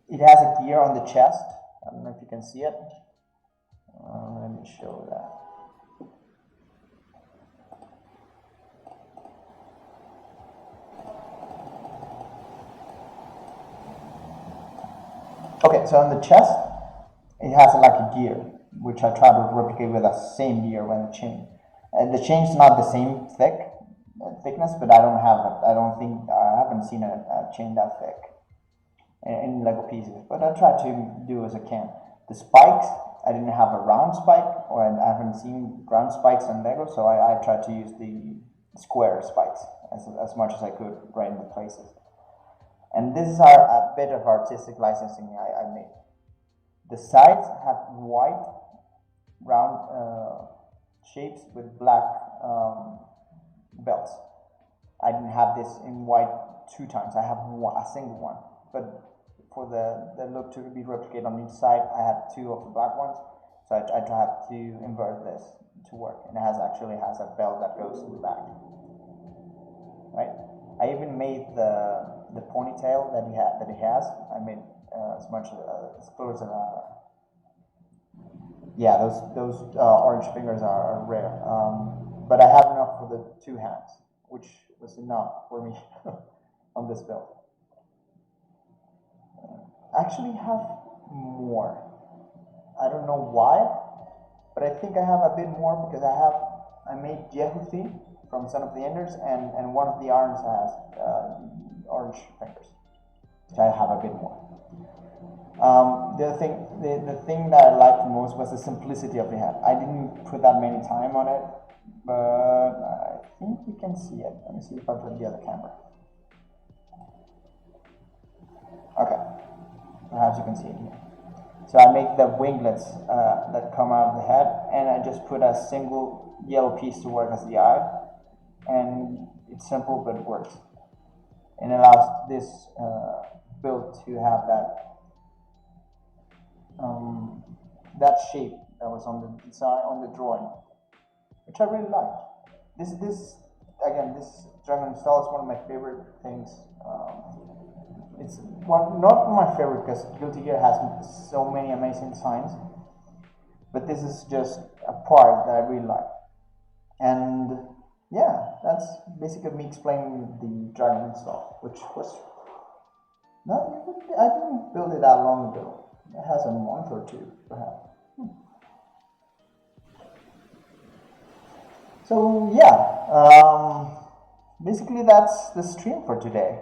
It has a gear on the chest. I don't know if you can see it. Let me show that. Okay, so on the chest, it has like a gear, which I try to replicate with the same gear when the chain. The chain's not the same thickness, but I haven't seen a chain that thick in Lego pieces, but I try to do as I can. The spikes, I didn't have a round spike, or I haven't seen round spikes on Lego, so I tried to use the square spikes as much as I could right in the places. And this is a bit of artistic licensing I made. The sides have white round shapes with black belts. I didn't have this in white 2 times. I have a single one, but for the look to be replicated on each side, I had 2 of the black ones. So I tried to invert this to work, and it actually has a belt that goes in the back. Right. I even made the ponytail that he has. I made as close as yeah, those orange fingers are rare. But I have enough for the 2 hands, which was enough for me on this build. I actually have more. I don't know why, but I think I have a bit more because I made Zephyr from Son of the Enders, and one of the arms has orange fingers. So I have a bit more. The thing that I liked most was the simplicity of the hat. I didn't put that many time on it, but I think you can see it. Let me see if I put the other camera. Okay, perhaps you can see it here. So I make the winglets that come out of the head, and I just put a single yellow piece to work as the eye, and it's simple but it works. And it allows this build to have that shape that was on the design, on the drawing, which I really liked. This dragon install is one of my favorite things. It's not my favorite because Guilty Gear has so many amazing designs, but this is just a part that I really like. And yeah, that's basically me explaining the dragon install, which was I didn't build it that long ago. It has a month or 2, perhaps. So yeah, basically that's the stream for today.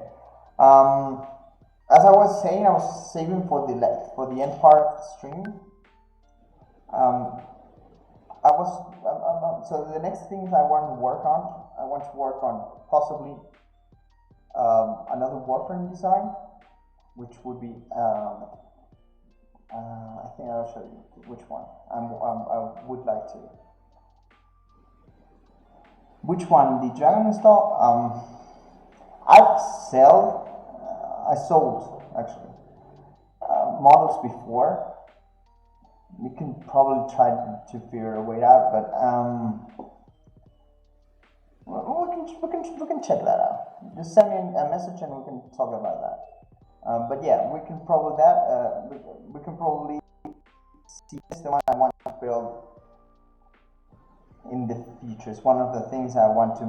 As I was saying, I was saving for the end part of the stream. So the next things I want to work on possibly another Warframe design, which would be I think I'll show you which one I would like to. Which one? The dragon install. I sold actually models before. We can probably try to figure a way out, but we can check that out. Just send me a message and we can talk about that. But yeah, we can probably see this the one I want to build in the future. It's one of the things I want to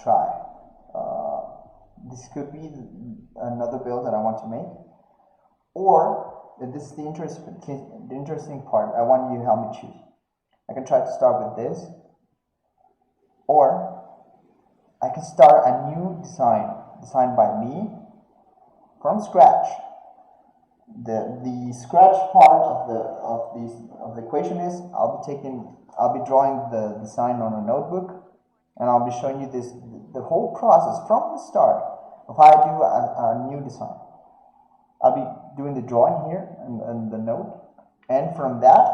try. This could be another build that I want to make, or this is the interesting part. I want you to help me choose. I can try to start with this, or I can start a new designed by me from scratch. The scratch part of the equation is I'll be drawing the design on a notebook, and I'll be showing you the whole process from the start of how I do a new design. I'll be doing the drawing here and the note, and from that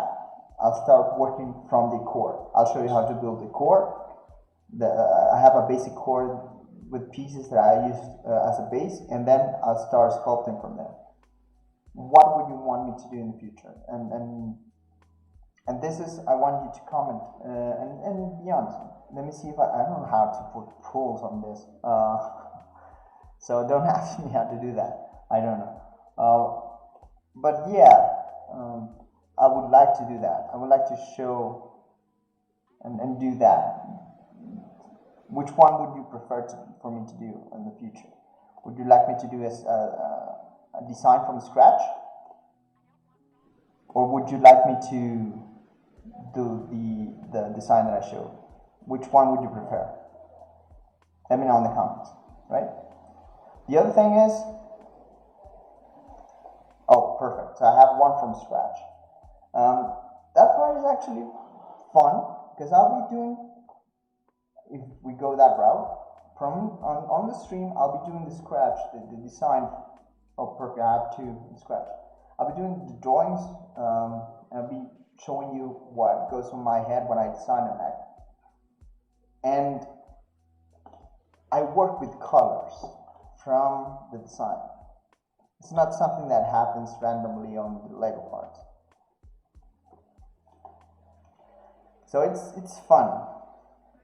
I'll start working from the core. I'll show you how to build the core. I have a basic core with pieces that I use as a base, and then I'll start sculpting from there. What would you want me to do in the future? And this is, I want you to comment and be honest. Let me see if I don't know how to put polls on this. So don't ask me how to do that. I don't know. But yeah, I would like to do that. I would like to show and do that. Which one would you prefer for me to do in the future? Would you like me to do a design from scratch? Or would you like me to do the design that I showed? Which one would you prefer? Let me know in the comments, right? The other thing is, oh, perfect. So I have one from scratch. That part is actually fun because I'll be doing, if we go that route, from on the stream I'll be doing the scratch, the design. Oh, perfect! I have two in scratch. I'll be doing the drawings, and I'll be showing you what goes in my head when I design an act. And I work with colors from the design. It's not something that happens randomly on the Lego parts. So it's fun.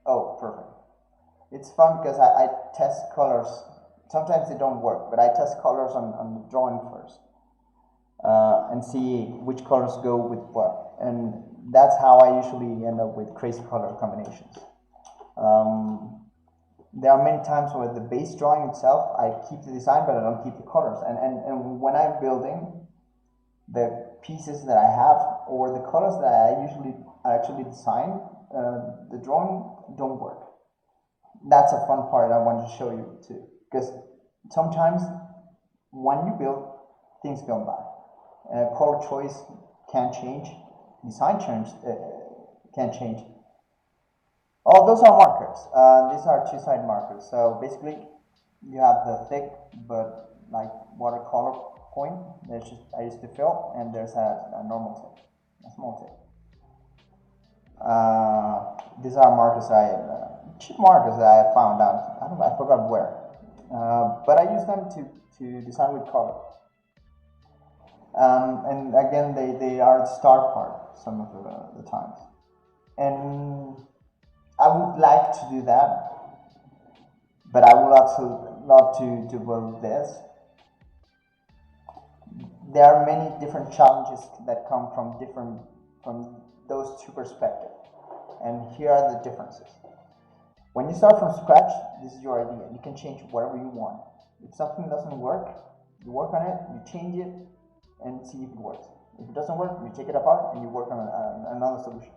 Oh, perfect. It's fun because I test colors. Sometimes they don't work, but I test colors on the drawing first, and see which colors go with what. And that's how I usually end up with crazy color combinations. There are many times where the base drawing itself, I keep the design, but I don't keep the colors. And when I'm building the pieces that I have, or the colors that I actually design, the drawing don't work. That's a fun part I want to show you too, because sometimes when you build, things go by. Color choice can change, design terms can change. Oh, those are markers. These are two-side markers. So basically, you have the thick but like watercolor point. I used to fill, and there's a normal tip, a small tip. These are markers cheap markers that I found out. I forgot where, but I use them to design with color. And again, they are the star part some of the times. And I would like to do that, but I would also love to build this. There are many different challenges that come from those two perspectives, and here are the differences. When you start from scratch, this is your idea. You can change whatever you want. If something doesn't work, you work on it, you change it, and see if it works. If it doesn't work, you take it apart and you work on another solution.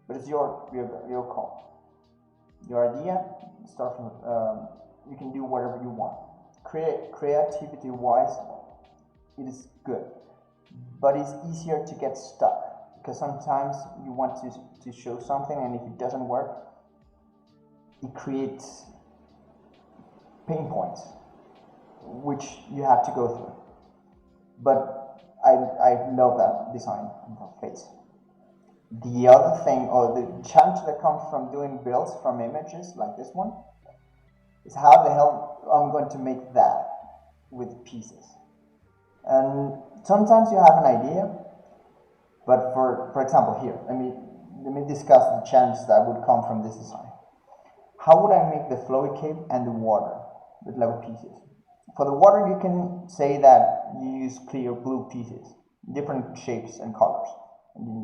But it's your call. Your idea, start from, you can do whatever you want. Creativity wise, it is good, but it's easier to get stuck, because sometimes you want to show something, and if it doesn't work, it creates pain points, which you have to go through. But I love that design phase. The other thing, or the challenge that comes from doing builds from images like this one, is how the hell I'm going to make that with pieces. And sometimes you have an idea, but for example here, let me discuss the challenges that would come from this design. How would I make the flowy cape and the water with Lego pieces? For the water, you can say that you use clear blue pieces, different shapes and colors.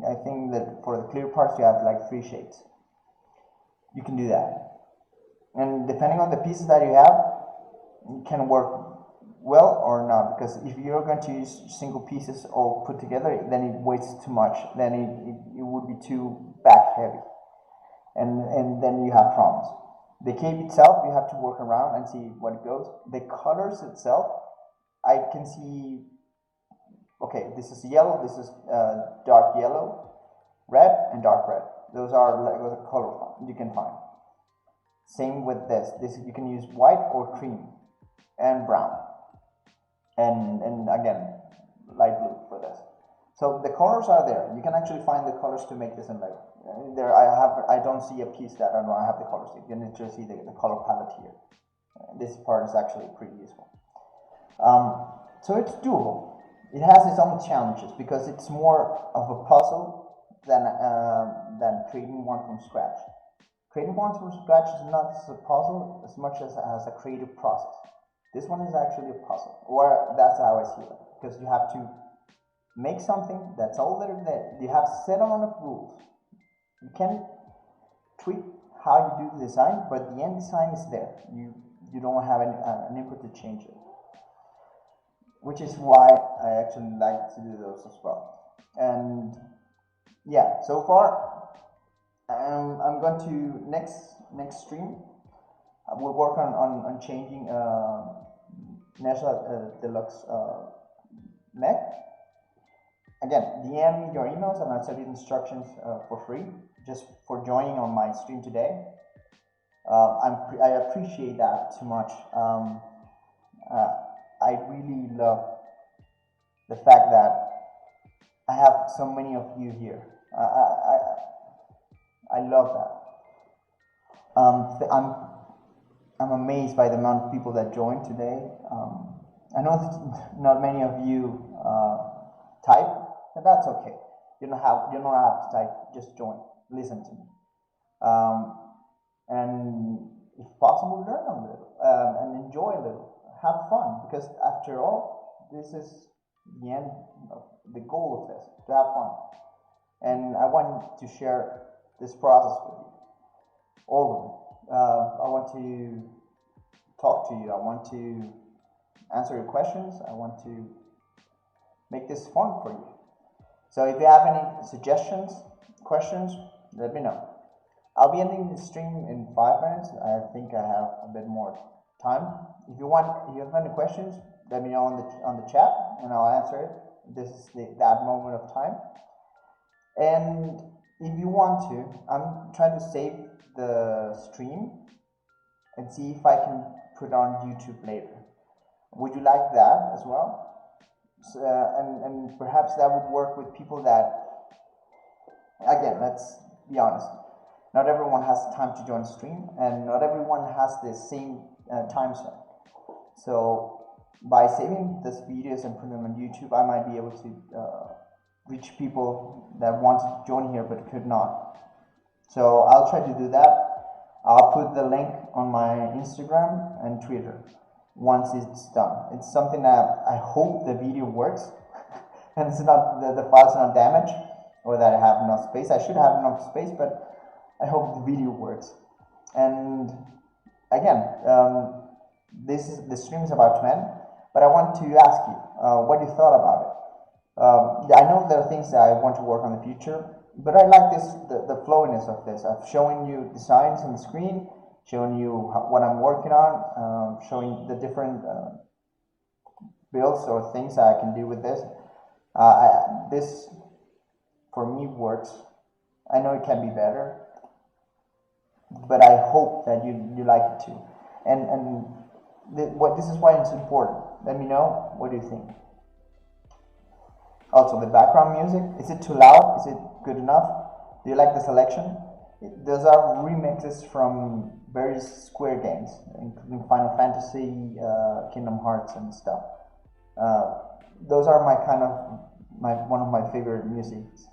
I think that for the clear parts, you have like 3 shades. You can do that. And depending on the pieces that you have, it can work well or not. Because if you're going to use single pieces all put together, then it weighs too much. Then it would be too back heavy. And then you have problems. The cape itself, you have to work around and see what it goes. The colors itself, I can see, okay, this is yellow, this is dark yellow, red, and dark red. Those are like the color you can find. Same with this. You can use white or cream and brown, and again light blue for this. So the colors are there. You can actually find the colors to make this in Lego. There, I don't see a piece that I don't have the colors. You can just see the color palette here. This part is actually pretty useful. So it's doable. It has its own challenges because it's more of a puzzle than creating one from scratch. Creating one from scratch is not a puzzle as much as a creative process. This one is actually a puzzle, or that's how I see it, because you have to make something that's all that is there. You have set amount of rules. You can tweak how you do the design, but the end design is there. You don't have an input to change it, which is why I actually like to do those as well. And yeah, so far I'm going to next stream. We'll work on changing National Deluxe mech. again, DM me your emails and I'll send you instructions for free just for joining on my stream today. I appreciate that too much. I really love the fact that I have so many of you here. I love that. I'm amazed by the amount of people that joined today. I know that not many of you type, but that's okay. You don't have to type. Just join. Listen to me. And if possible, learn a little and enjoy a little. Have fun, because after all, this is the end of the goal of this, to have fun. And I want to share this process with you, all of it. I want to talk to you. I want to answer your questions. I want to make this fun for you. So if you have any suggestions, questions, let me know. I'll be ending the stream in 5 minutes. I think I have a bit more time. If you have any questions, let me know on the chat and I'll answer it. This is that moment of time. And if you want to, I'm trying to save the stream and see if I can put on YouTube later. Would you like that as well? So, and perhaps that would work with people that, again, let's be honest, not everyone has time to join the stream, and not everyone has the same time zone. So by saving these videos and putting them on YouTube, I might be able to reach people that wanted to join here but could not. So I'll try to do that. I'll put the link on my Instagram and Twitter once it's done. It's something that I hope the video works and it's not the file's not damaged, or that I have enough space. I should have enough space, but I hope the video works. And again, the stream is about to end, but I want to ask you what you thought about it. I know there are things that I want to work on in the future, but I like the flowiness of this. I've shown you designs on the screen, showing you what I'm working on, showing the different builds or things that I can do with this. This, for me, works. I know it can be better, but I hope that you like it too. And this is why it's important. Let me know, what do you think? Also, the background music, is it too loud? Is it good enough? Do you like the selection? Those are remixes from various Square games, including Final Fantasy, Kingdom Hearts, and stuff. Those are one of my favorite musics.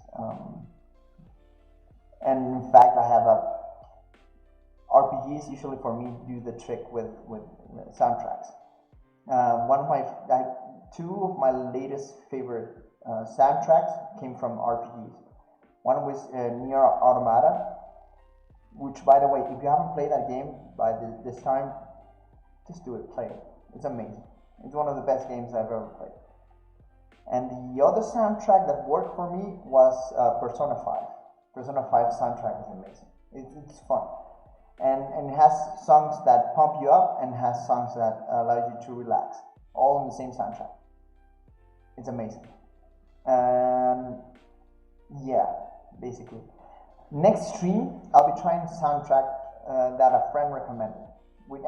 And in fact, I have RPGs usually for me do the trick with soundtracks. Two of my latest favorite soundtracks came from RPGs. One was Nier Automata, which, by the way, if you haven't played that game by this time, just do it, play it. It's amazing. It's one of the best games I've ever played. And the other soundtrack that worked for me was Persona 5. Persona 5 soundtrack is amazing. It's fun. And it has songs that pump you up and has songs that allow you to relax, all in the same soundtrack. It's amazing. Yeah, basically. Next stream, I'll be trying soundtrack that a friend recommended,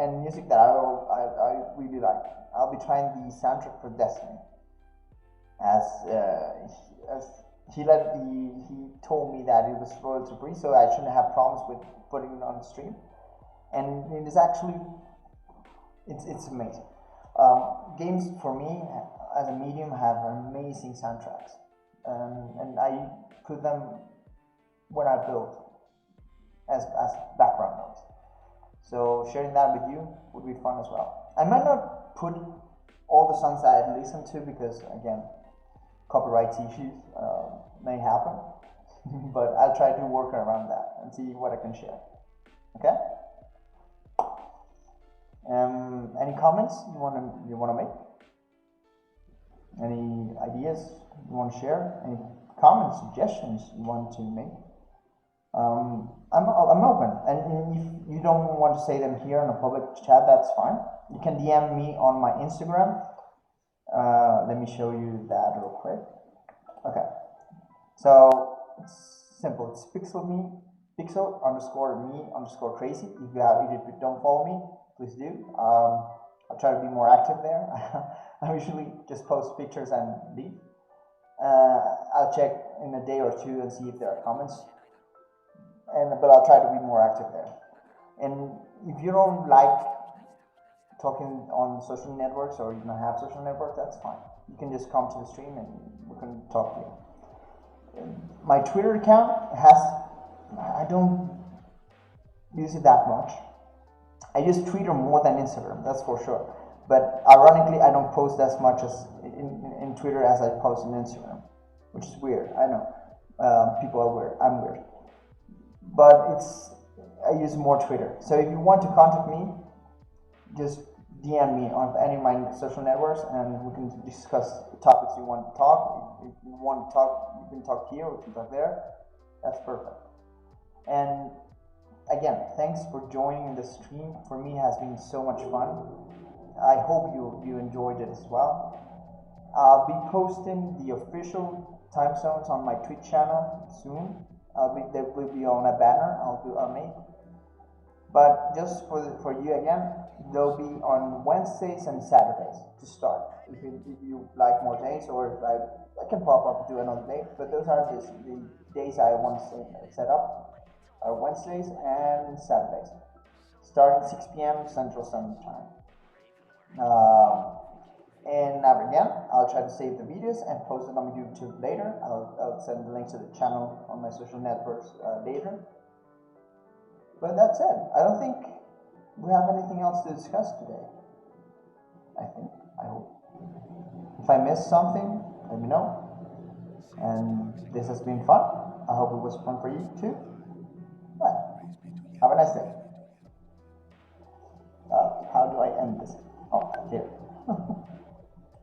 and music that I really like. I'll be trying the soundtrack for Destiny, as he told me that it was royalty free, so I shouldn't have problems with putting it on the stream. And it is actually, it's amazing. Games for me as a medium have amazing soundtracks, and I put them when I build as background notes. So sharing that with you would be fun as well. I might not put all the songs that I listen to because, again, copyright issues may happen, but I'll try to work around that and see what I can share. Okay? Any comments you wanna make? Any ideas you want to share? Any comments, suggestions you want to make? I'm open, and if you don't want to say them here in a public chat, that's fine. You can DM me on my Instagram. Let me show you that real quick. Okay, so it's simple. It's pixel_me_crazy. If you don't follow me, please do. I'll try to be more active there. I usually just post pictures and leave. I'll check in a day or two and see if there are comments. But I'll try to be more active there. And if you don't like talking on social networks, or you don't have social networks, that's fine. You can just come to the stream and we can talk to you. My Twitter account I don't use it that much. I use Twitter more than Instagram, that's for sure. But ironically, I don't post as much as in Twitter as I post on Instagram, which is weird. I know people are weird. I'm weird, but I use more Twitter. So if you want to contact me, just DM me on any of my social networks, and we can discuss the topics you want to talk. If you want to talk, you can talk here, or you can talk there. That's perfect. And again, thanks for joining the stream. For me, it has been so much fun. I hope you enjoyed it as well. I'll be posting the official time zones on my Twitch channel soon. They will be on a banner I'll make. But just for you again, they'll be on Wednesdays and Saturdays to start. If you like more days, or if I can pop up and do another day. But those are the days I want to set up. Are Wednesdays and Saturdays, starting 6 p.m. Central Standard Time. And again, I'll try to save the videos and post them on YouTube later. I'll send the link to the channel on my social networks later. But that's it. I don't think we have anything else to discuss today. I hope. If I missed something, let me know. And this has been fun. I hope it was fun for you too. But have a nice day. How do I end this?